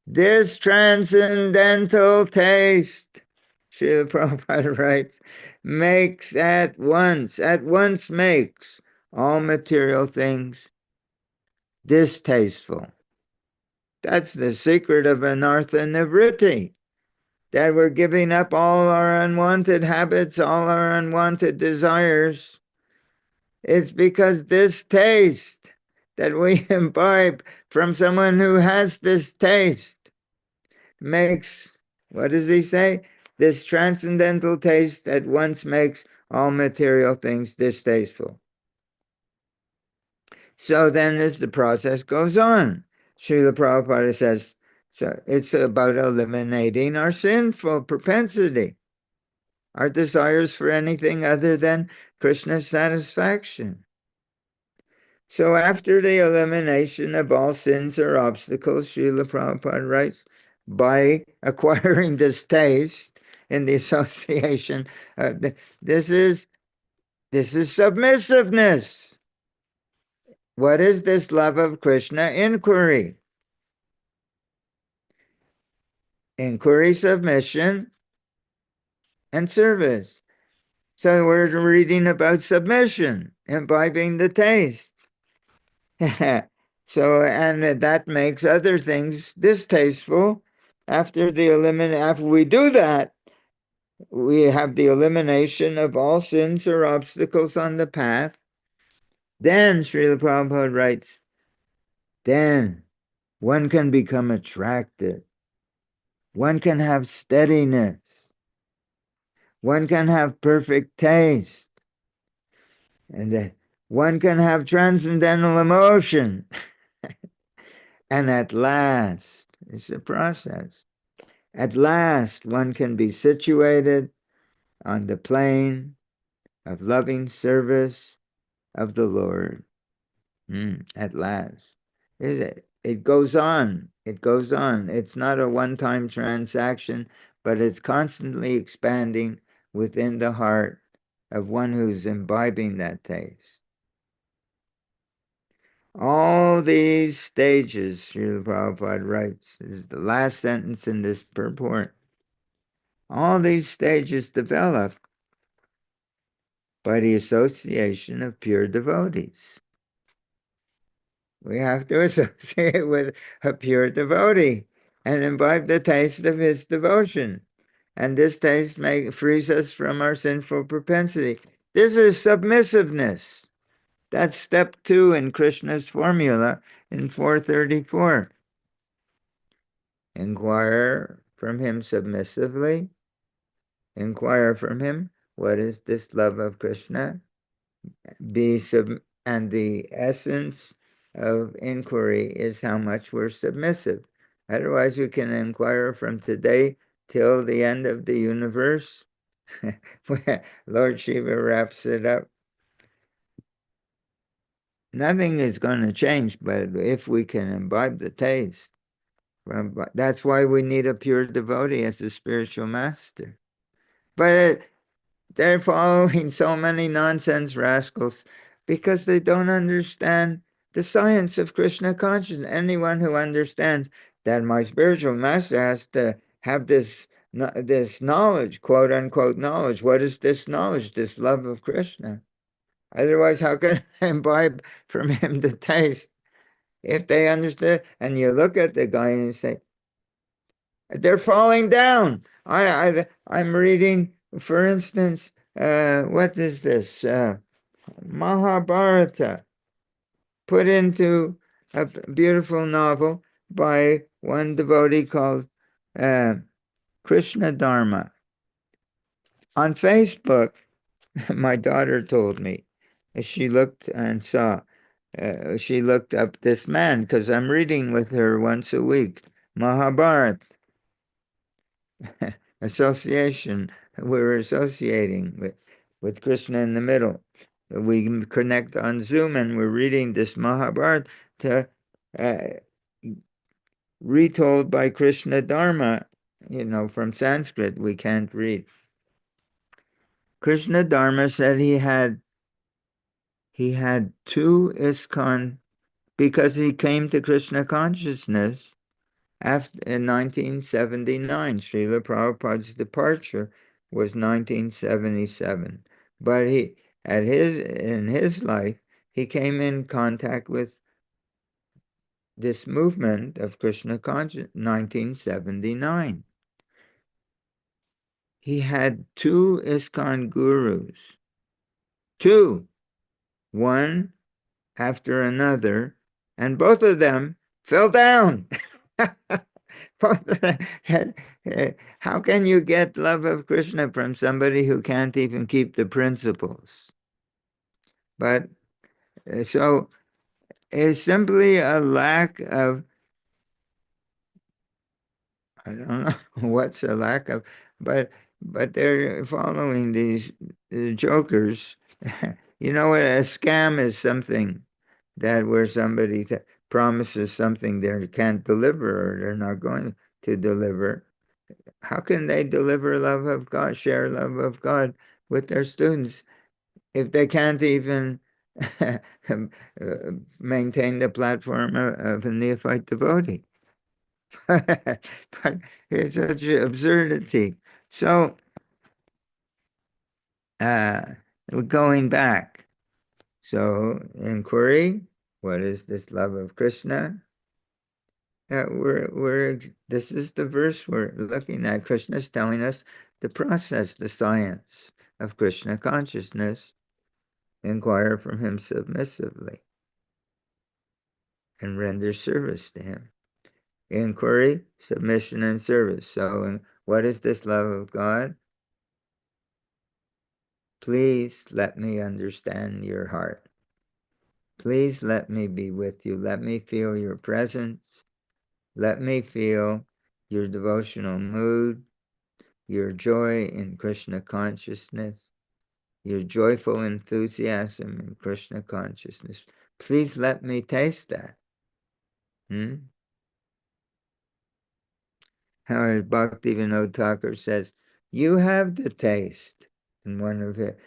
This transcendental taste, Srila Prabhupada writes, makes at once makes all material things distasteful. That's the secret of anartha nivritti, that we're giving up all our unwanted habits, all our unwanted desires. It's because this taste that we imbibe from someone who has this taste makes, what does he say? This transcendental taste at once makes all material things distasteful. So then as the process goes on, Srila Prabhupada says, so it's about eliminating our sinful propensity, our desires for anything other than Krishna's satisfaction. So after the elimination of all sins or obstacles, Srila Prabhupada writes, by acquiring this taste in the association, this is submissiveness. What is this love of Krishna? Inquiry. Inquiry, submission, and service. So we're reading about submission, imbibing the taste. So, and that makes other things distasteful. After we do that, we have the elimination of all sins or obstacles on the path. Then, Srila Prabhupada writes, then one can become attracted. One can have steadiness. One can have perfect taste. And that one can have transcendental emotion. And at last, it's a process. At last, one can be situated on the plane of loving service of the Lord. At last. It goes on. It goes on. It's not a one-time transaction, but it's constantly expanding within the heart of one who's imbibing that taste. All these stages, Srila Prabhupada writes, this is the last sentence in this purport. All these stages develop by the association of pure devotees. We have to associate with a pure devotee and imbibe the taste of his devotion. And this taste frees us from our sinful propensity. This is submissiveness. That's step 2 in Krishna's formula in 434. Inquire from him submissively. Inquire from him, what is this love of Krishna? And the essence of inquiry is how much we're submissive. Otherwise, we can inquire from today till the end of the universe. Lord Shiva wraps it up. Nothing is going to change, but if we can imbibe the taste, that's why we need a pure devotee as a spiritual master. But they're following so many nonsense rascals because they don't understand the science of Krishna consciousness. Anyone who understands that my spiritual master has to have this knowledge, quote unquote knowledge. What is this knowledge? This love of Krishna. Otherwise, how can I imbibe from him the taste? If they understand, and you look at the guy and you say, they're falling down. I'm reading, for instance, what is this? Mahabharata, put into a beautiful novel by one devotee called Krishna Dharma. On Facebook, my daughter told me, she looked and saw, she looked up this man, because I'm reading with her once a week, Mahabharata. Association. We're associating with Krishna in the middle. We connect on Zoom and we're reading this Mahabharata uh, retold by Krishna Dharma, from Sanskrit. We can't read. Krishna Dharma said he had 2 ISKCON because he came to Krishna consciousness. In 1979, Srila Prabhupada's departure was 1977. But in his life, he came in contact with this movement of Krishna consciousness, 1979. He had two ISKCON gurus, two, one after another, and both of them fell down. How can you get love of Krishna from somebody who can't even keep the principles? But so it's simply a lack of, I don't know what's a lack of, but they're following these jokers. You know what? A scam is something that where somebody promises something they can't deliver or they're not going to deliver. How can they deliver love of God, share love of God with their students if they can't even maintain the platform of a neophyte devotee? But it's such an absurdity. So, uh, going back. So, inquiry, what is this love of Krishna? This is the verse we're looking at. Krishna is telling us the process, the science of Krishna consciousness. Inquire from him submissively and render service to him. Inquiry, submission, and service. So, what is this love of God? Please let me understand your heart. Please let me be with you. Let me feel your presence. Let me feel your devotional mood, your joy in Krishna consciousness, your joyful enthusiasm in Krishna consciousness. Please let me taste that. How Bhakti Vinod Thakur says, you have the taste in one of it,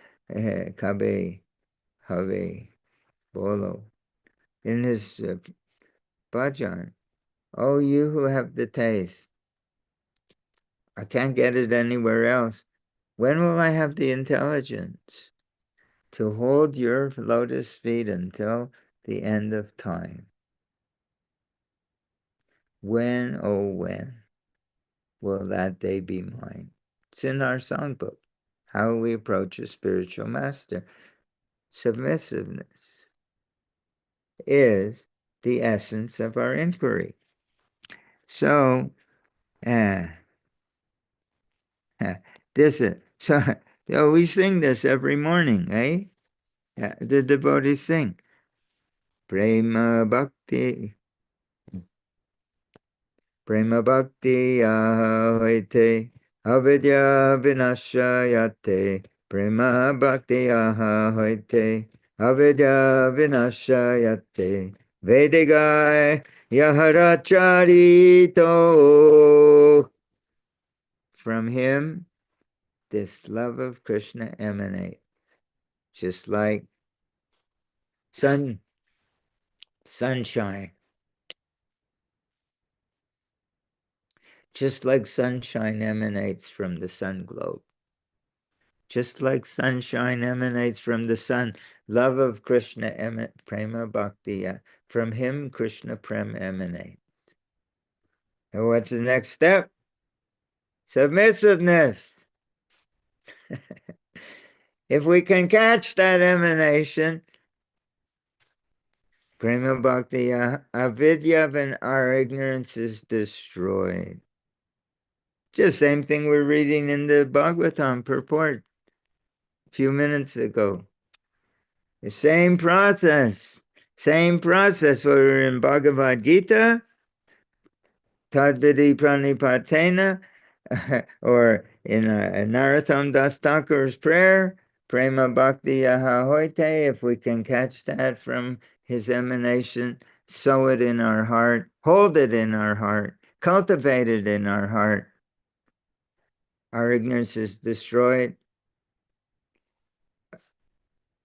Kabe, Have, Bolo, in his bhajan. Oh, you who have the taste. I can't get it anywhere else. When will I have the intelligence to hold your lotus feet until the end of time? When, oh when, will that day be mine? It's in our songbook, how we approach a spiritual master. Submissiveness is the essence of our inquiry. So, this is, so we sing this every morning, eh? The devotees sing. Prema Bhakti Hoite Avidya Vinashayate Prema Bhakti Hoite Avidya Vinashayate Vedigai Yaharacharito. From him, this love of Krishna emanates, just like sunshine. Just like sunshine emanates from the sun globe. Just like sunshine emanates from the sun, love of Krishna prema bhakti, from him Krishna prem emanates. And what's the next step? Submissiveness. If we can catch that emanation, prema bhakti, avidya, and our ignorance is destroyed. Just same thing we're reading in the Bhagavatam purport a few minutes ago. The same process. We're in Bhagavad Gita, Tadvidi Pranipatena, or in Narottam Das Thakur's prayer, Prema Bhakti Yahahoite. If we can catch that from his emanation, sow it in our heart, hold it in our heart, cultivate it in our heart. Our ignorance is destroyed.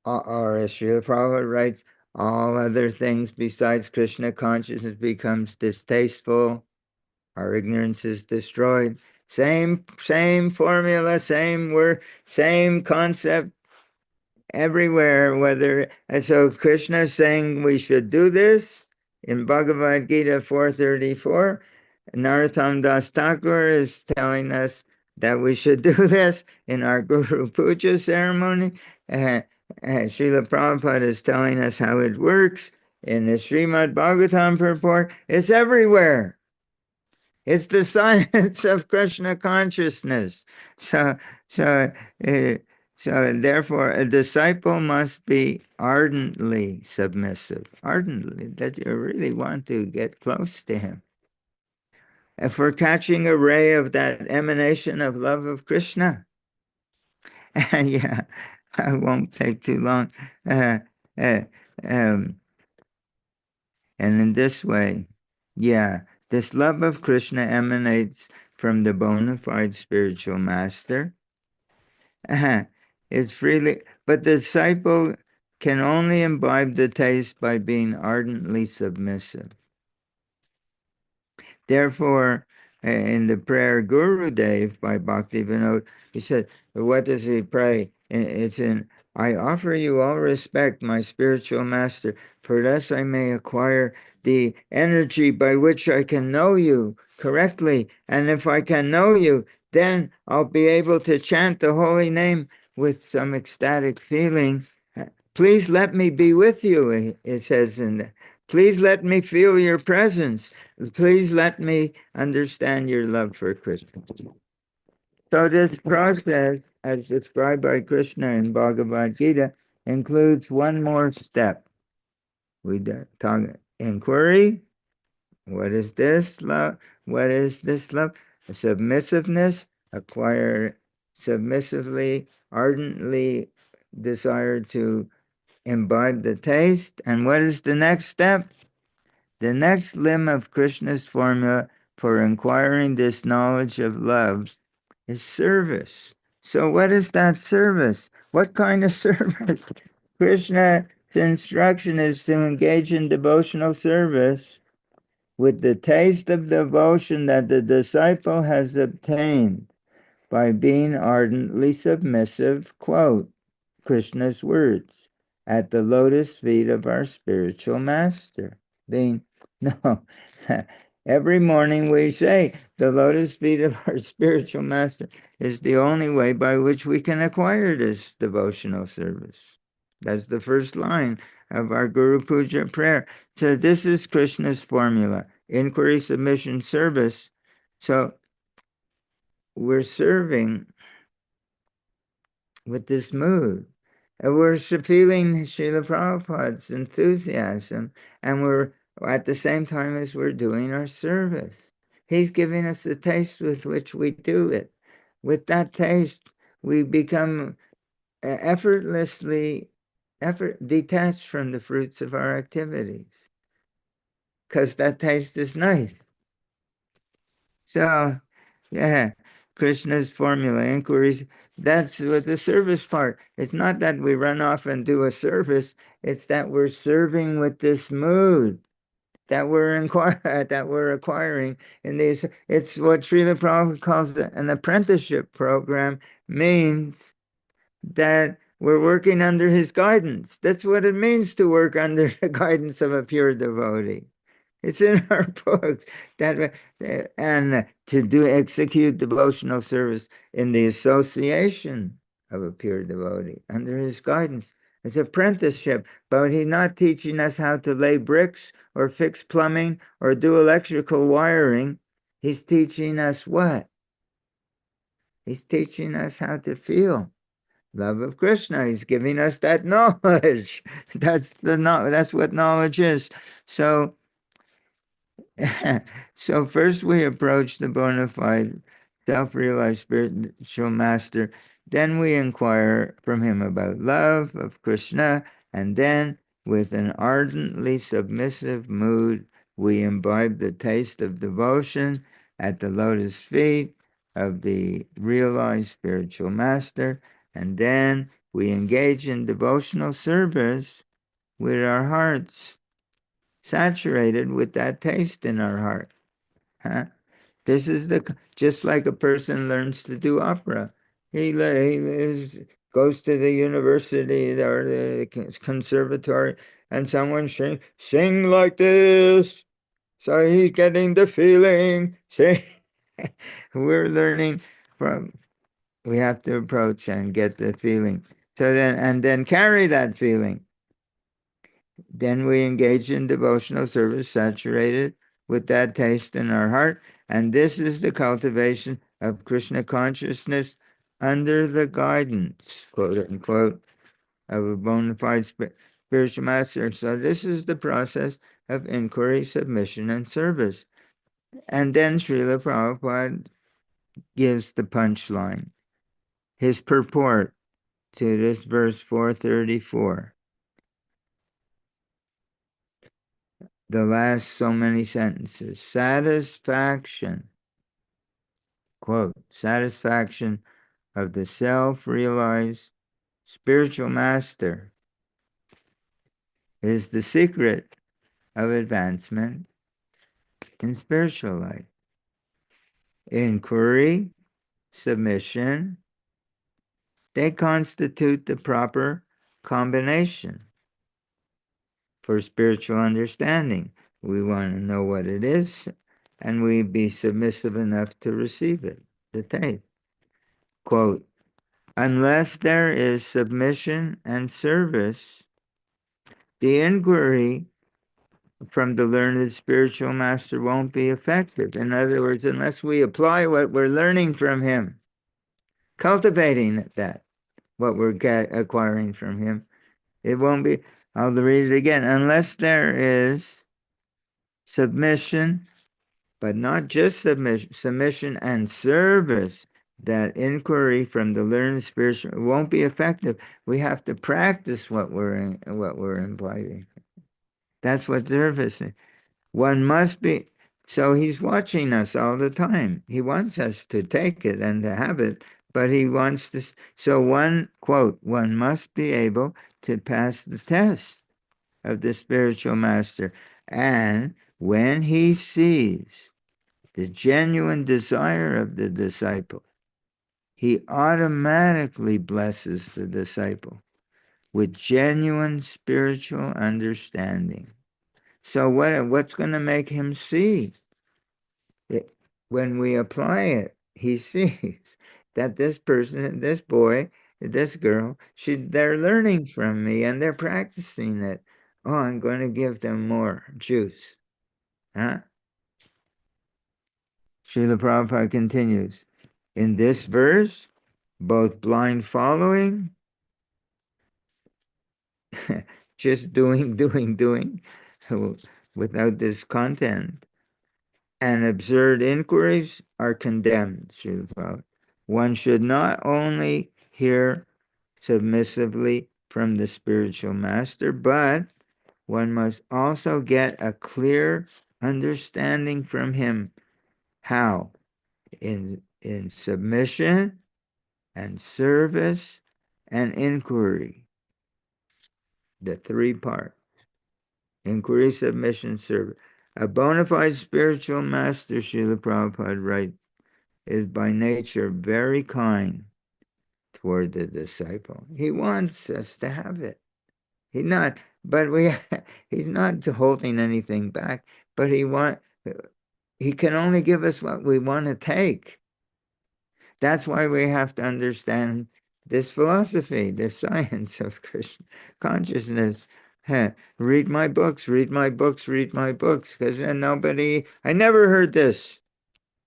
Or as Srila Prabhupada writes, all other things besides Krishna consciousness becomes distasteful. Our ignorance is destroyed. Same formula, same word, same concept everywhere. And so Krishna is saying we should do this. In Bhagavad Gita 4:34, Narottam Das Thakur is telling us that we should do this in our Guru Puja ceremony. Srila Prabhupada is telling us how it works in the Srimad Bhagavatam purport. It's everywhere. It's the science of Krishna consciousness. So, so, uh, so therefore, a disciple must be ardently submissive, ardently, that you really want to get close to him. If we're catching a ray of that emanation of love of Krishna, yeah, I won't take too long. Uh, uh, um, and in this way, yeah, this love of Krishna emanates from the bona fide spiritual master. It's freely, but the disciple can only imbibe the taste by being ardently submissive. Therefore, in the prayer Guru Dev by Bhakti Vinod, he said, what does he pray? It's in, I offer you all respect, my spiritual master, for thus I may acquire the energy by which I can know you correctly. And if I can know you, then I'll be able to chant the holy name with some ecstatic feeling. Please let me be with you, it says in the, please let me feel your presence. Please let me understand your love for Krishna. So this process, as described by Krishna in Bhagavad Gita, includes one more step. We talk inquiry. What is this love? What is this love? Submissiveness, acquire submissively, ardently desire to imbibe the taste. And what is the next step? The next limb of Krishna's formula for inquiring this knowledge of love is service. So what is that service? What kind of service? Krishna's instruction is to engage in devotional service with the taste of devotion that the disciple has obtained by being ardently submissive, quote, Krishna's words, at the lotus feet of our spiritual master. Being, no, every morning we say the lotus feet of our spiritual master is the only way by which we can acquire this devotional service. That's the first line of our Guru Puja prayer. So this is Krishna's formula, inquiry, submission, service. So we're serving with this mood. And we're feeling Srila Prabhupada's enthusiasm, and we're at the same time as we're doing our service. He's giving us the taste with which we do it. With that taste, we become effortlessly detached from the fruits of our activities, because that taste is nice. So, yeah, Krishna's formula, inquiries, that's what the service part. It's not that we run off and do a service, it's that we're serving with this mood that we're acquiring in these. It's what Srila Prabhupada calls an apprenticeship program, means that we're working under his guidance. That's what it means to work under the guidance of a pure devotee. It's in our books that, and to execute devotional service in the association of a pure devotee under his guidance. It's apprenticeship, but he's not teaching us how to lay bricks or fix plumbing or do electrical wiring. He's teaching us what? He's teaching us how to feel love of Krishna. He's giving us that knowledge. That's what knowledge is. So so first we approach the bona fide self-realized spiritual master. Then we inquire from him about love of Krishna, and then with an ardently submissive mood, we imbibe the taste of devotion at the lotus feet of the realized spiritual master, and then we engage in devotional service with our hearts saturated with that taste in our heart. Huh? This is just like a person learns to do opera. He goes to the university or the conservatory and someone sing like this. So he's getting the feeling. Sing. We're learning from, we have to approach and get the feeling. So then carry that feeling. Then we engage in devotional service saturated with that taste in our heart. And this is the cultivation of Krishna consciousness under the guidance, quote unquote, of a bona fide spiritual master. So this is the process of inquiry, submission, and service. And then Srila Prabhupada gives the punchline, his purport to this verse 434. The last so many sentences. Satisfaction, quote, satisfaction of the self-realized spiritual master is the secret of advancement in spiritual life. Inquiry, submission, they constitute the proper combination for spiritual understanding. We want to know what it is, and we be submissive enough to receive it, the taste. Quote, unless there is submission and service, the inquiry from the learned spiritual master won't be effective. In other words, unless we apply what we're learning from him, cultivating that, what we're acquiring from him, it won't be, I'll read it again, unless there is submission, but not just submission and service, that inquiry from the learned spiritual won't be effective. We have to practice what we're inviting. That's what service is. One must be, so he's watching us all the time. He wants us to take it and to have it, but he wants to, so one, quote, one must be able to pass the test of the spiritual master. And when he sees the genuine desire of the disciple, he automatically blesses the disciple with genuine spiritual understanding. So what's going to make him see? When we apply it, he sees that this person, this boy, this girl, they're learning from me and they're practicing it. Oh, I'm going to give them more juice. Huh? Srila Prabhupada continues, in this verse, both blind following, just doing, without this content, and absurd inquiries are condemned, Srila Prabhupada. One should not only hear submissively from the spiritual master, but one must also get a clear understanding from him. How? In submission and service and inquiry. The three parts. Inquiry, submission, service. A bona fide spiritual master, Srila Prabhupada writes, is by nature very kind toward the disciple. He wants us to have it. He's not, but he's not holding anything back, but he can only give us what we want to take. That's why we have to understand this philosophy, this science of Krishna consciousness. Read my books, because I never heard this.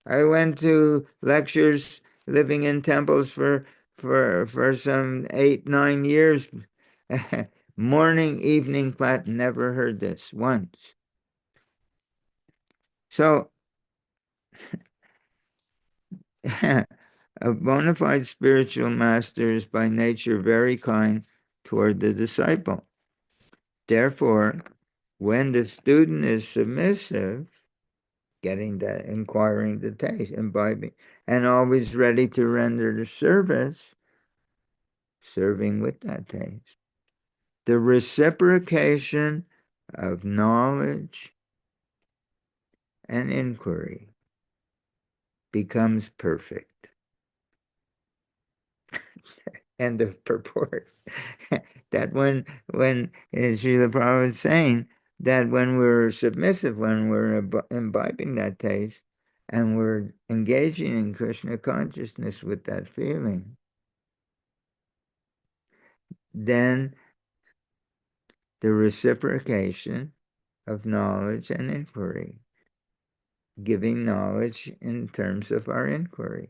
I went to lectures living in temples for some 8-9 years. Morning, evening class, never heard this once. So a bona fide spiritual master is by nature very kind toward the disciple. Therefore, when the student is submissive, getting that, inquiring the taste, imbibing, and always ready to render the service, serving with that taste, the reciprocation of knowledge and inquiry becomes perfect. End of purport. That when Srila Prabhupada is saying that when we're submissive, when we're imbibing that taste, and we're engaging in Krishna consciousness with that feeling, then the reciprocation of knowledge and inquiry, giving knowledge in terms of our inquiry.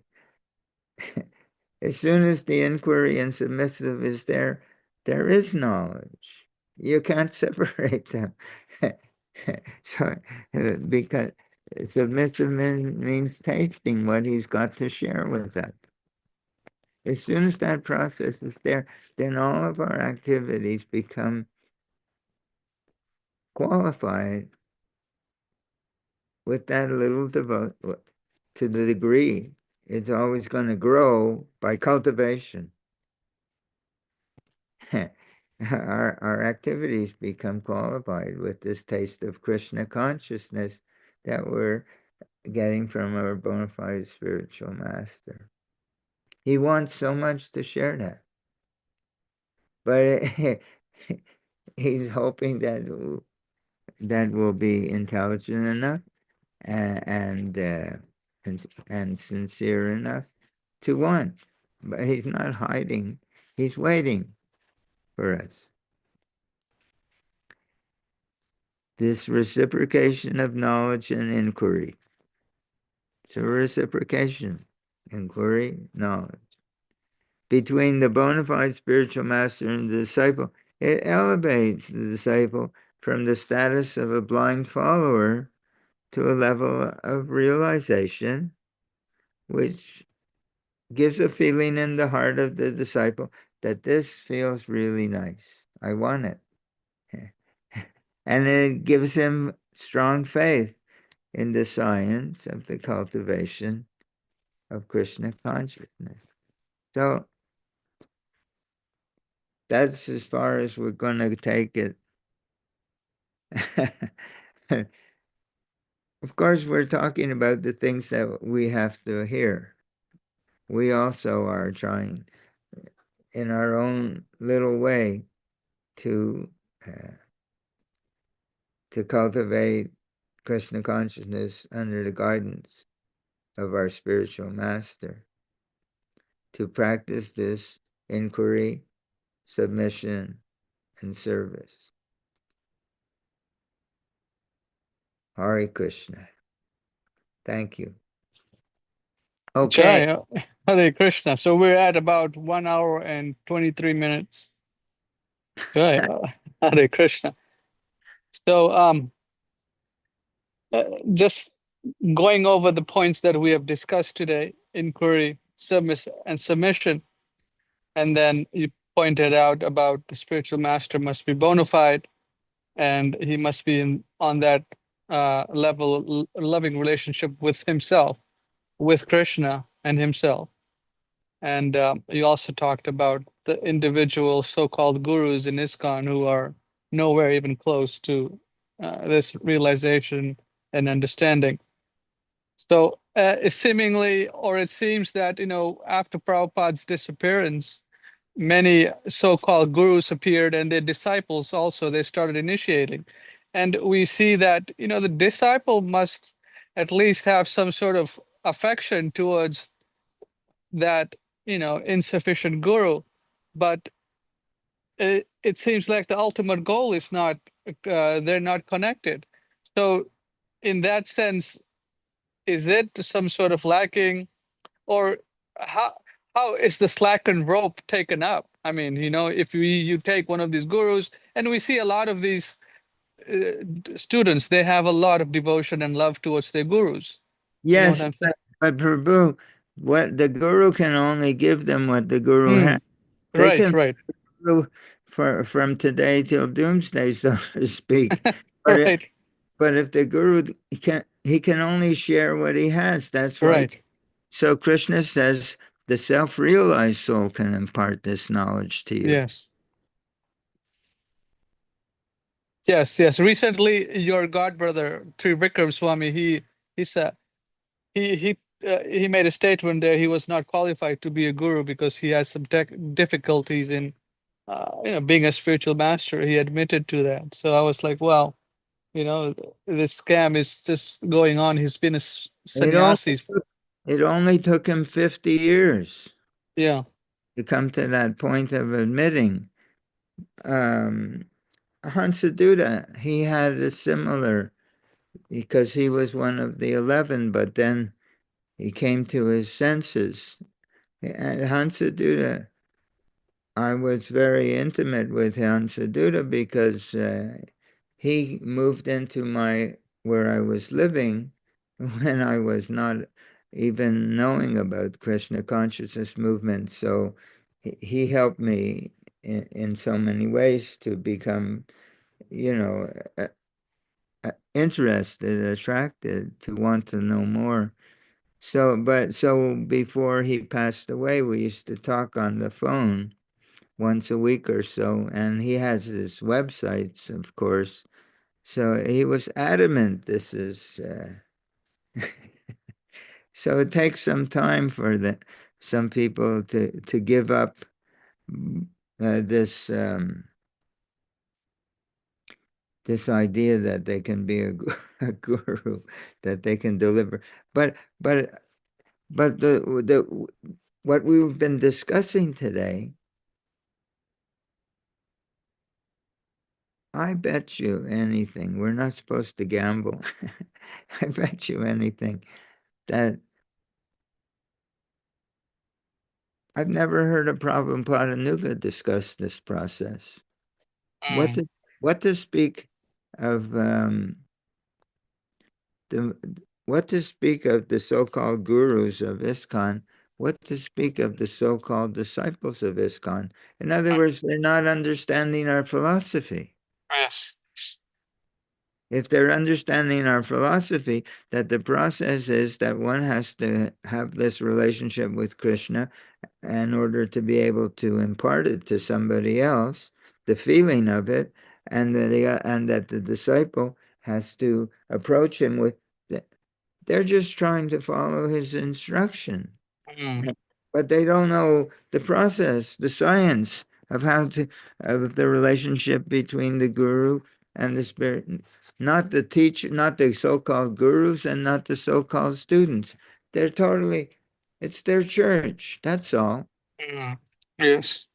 As soon as the inquiry and submissive is there, there is knowledge. You can't separate them. So, because submissive means tasting what he's got to share with us. As soon as that process is there, then all of our activities become qualified with that little devote to the degree it's always going to grow by cultivation. Our activities become qualified with this taste of Krishna consciousness that we're getting from our bona fide spiritual master. He wants so much to share that, but he's hoping that we'll be intelligent enough and sincere enough to want. But he's not hiding; he's waiting for us. This reciprocation of knowledge and inquiry. It's a reciprocation, inquiry, knowledge. Between the bona fide spiritual master and the disciple, it elevates the disciple from the status of a blind follower to a level of realization, which gives a feeling in the heart of the disciple that this feels really nice. I want it. And it gives him strong faith in the science of the cultivation of Krishna consciousness. So that's as far as we're going to take it. Of course, we're talking about the things that we have to hear. We also are trying in our own little way to cultivate Krishna consciousness under the guidance of our spiritual master, to practice this inquiry, submission, and service. Hare Krishna. Thank you. Okay. Jai, Hare Krishna. So we're at about 1 hour and 23 minutes. Jai, Hare Krishna. So just going over the points that we have discussed today: inquiry, submission. And then you pointed out about the spiritual master must be bona fide, and he must be on that level, loving relationship with himself, with Krishna and himself. And you also talked about the individual so-called gurus in ISKCON who are nowhere even close to this realization and understanding. So seemingly, or it seems that, after Prabhupada's disappearance, many so-called gurus appeared, and their disciples also, they started initiating. And we see that, the disciple must at least have some sort of affection towards that, insufficient guru. But it seems like the ultimate goal is not, they're not connected. So in that sense, is it some sort of lacking, or how is the slackened rope taken up? I mean, if you take one of these gurus, and we see a lot of these students, they have a lot of devotion and love towards their gurus. You know what Yes, I'm saying? but Prabhu, what the guru can only give them what the guru has. They Right, can right, from today till doomsday, so to speak. But right, if the guru he can only share what he has. That's why. right. So Krishna says the self-realized soul can impart this knowledge to you. Yes, yes. Recently, your god brother Trivikram Swami, he said he he made a statement there. He was not qualified to be a guru because he has some tech difficulties in, being a spiritual master. He admitted to that. So I was like, wow, this scam is just going on. He's been a It only sannyasi. it only took him 50 years Yeah. to come to that point of admitting. Hansaduda, he had a similar, because he was one of the 11, but then he came to his senses. And Hansaduda, I was very intimate with Hansaduda because he moved into where I was living when I was not even knowing about Krishna consciousness movement. So he helped me in so many ways to become, you know, interested, attracted, to want to know more. So before he passed away, we used to talk on the phone once a week or so, and he has his websites, of course. So he was adamant this is. So it takes some time for some people to give up this this idea that they can be a guru, that they can deliver. But but but the what we've been discussing today, I bet you anything. We're not supposed to gamble. I bet you anything that I've never heard of Prabhupada Nuga discuss this process. What Mm. to what to speak of the what to speak of the so-called gurus of ISKCON? What to speak of the so-called disciples of ISKCON? In other words, they're not understanding our philosophy. Yes. If they're understanding our philosophy, that the process is that one has to have this relationship with Krishna in order to be able to impart it to somebody else, the feeling of it, and that the disciple has to approach him with. They're just trying to follow his instruction, Mm. but they don't know the process, the science of of the relationship between the guru and the spirit. Not the teacher, not the so-called gurus, and not the so-called students. They're totally, it's their church. That's all. Mm. Yes.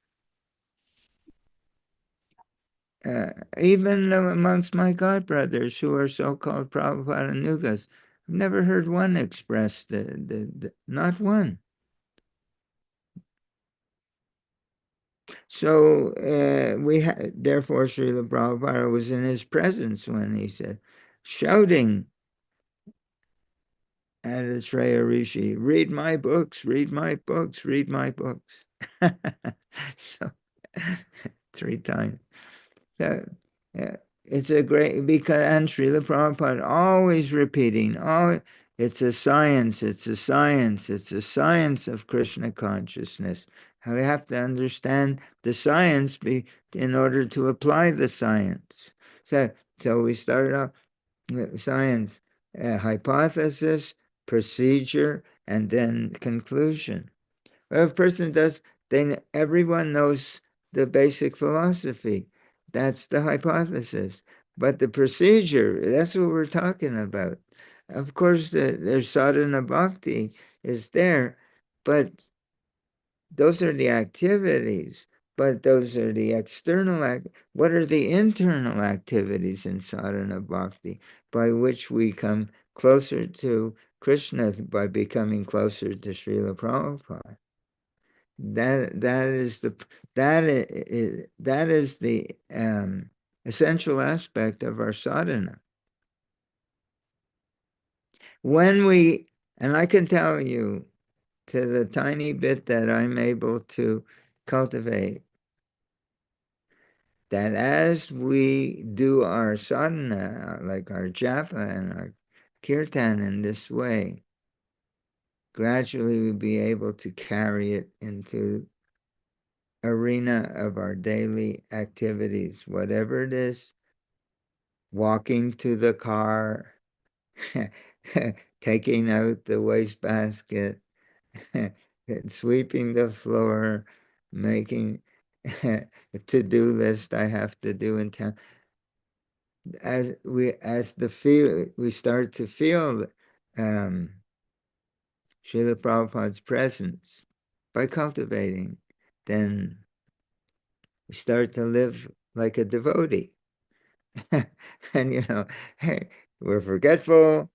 Uh, Even amongst my godbrothers who are so-called Prabhupada Nugas, I've never heard one express not one. So therefore, Srila Prabhupada was in his presence when he said, shouting at Shraya Rishi, read my books, read my books, read my books. So 3 times. So, it's a great, because, and Srila Prabhupada always repeating, oh, it's a science, it's a science, it's a science of Krishna consciousness. We have to understand the science in order to apply the science. So we started off with science, hypothesis, procedure, and then conclusion. Well, if a person does, then everyone knows the basic philosophy. That's the hypothesis. But the procedure, that's what we're talking about. Of course, there's sadhana bhakti is there, but those are the activities. But those are the what are the internal activities in sadhana bhakti by which we come closer to Krishna by becoming closer to Srila Prabhupada? That is the essential aspect of our sadhana. When we, and I can tell you, to the tiny bit that I'm able to cultivate, that as we do our sadhana, like our japa and our kirtan in this way, gradually we'll be able to carry it into arena of our daily activities, whatever it is, walking to the car, taking out the wastebasket, sweeping the floor, making a to-do list I have to do in town. We start to feel Srila Prabhupada's presence by cultivating, then we start to live like a devotee. And hey, we're forgetful,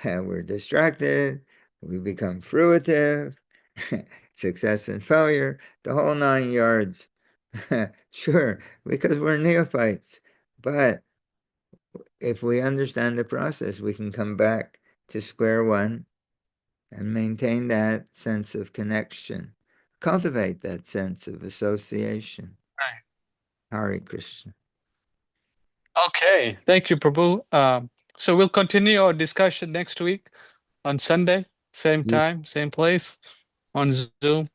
we're distracted, we become fruitive, success and failure, the whole 9 yards. Sure, because we're neophytes. But if we understand the process, we can come back to square one and maintain that sense of connection. Cultivate that sense of association. Right. Hare Krishna. Okay, thank you, Prabhu. So we'll continue our discussion next week on Sunday, same time, same place, on Zoom.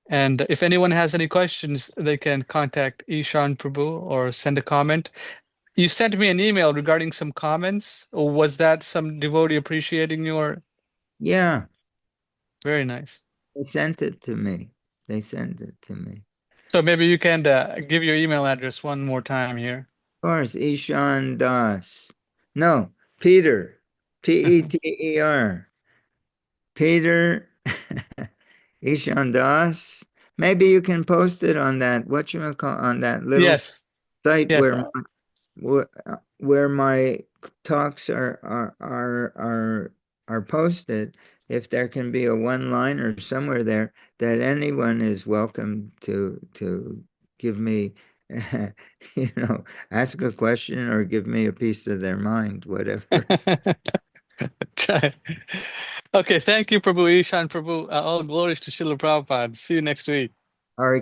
And if anyone has any questions, they can contact Ishan Prabhu or send a comment. You sent me an email regarding some comments, or was that some devotee appreciating your? Yeah, Very nice. they sent it to me. They sent it to me. So maybe you can give your email address one more time here. Of course, Ishan Das. No, Peter. Peter. Peter Ishan Das. Maybe you can post it on that, on that little Yes, site yes. where my talks are posted. If there can be a one-liner somewhere there that anyone is welcome to give me, ask a question or give me a piece of their mind, whatever. Okay, thank you, Prabhu Ishan Prabhu. All glories to Srila Prabhupada. See you next week. All right.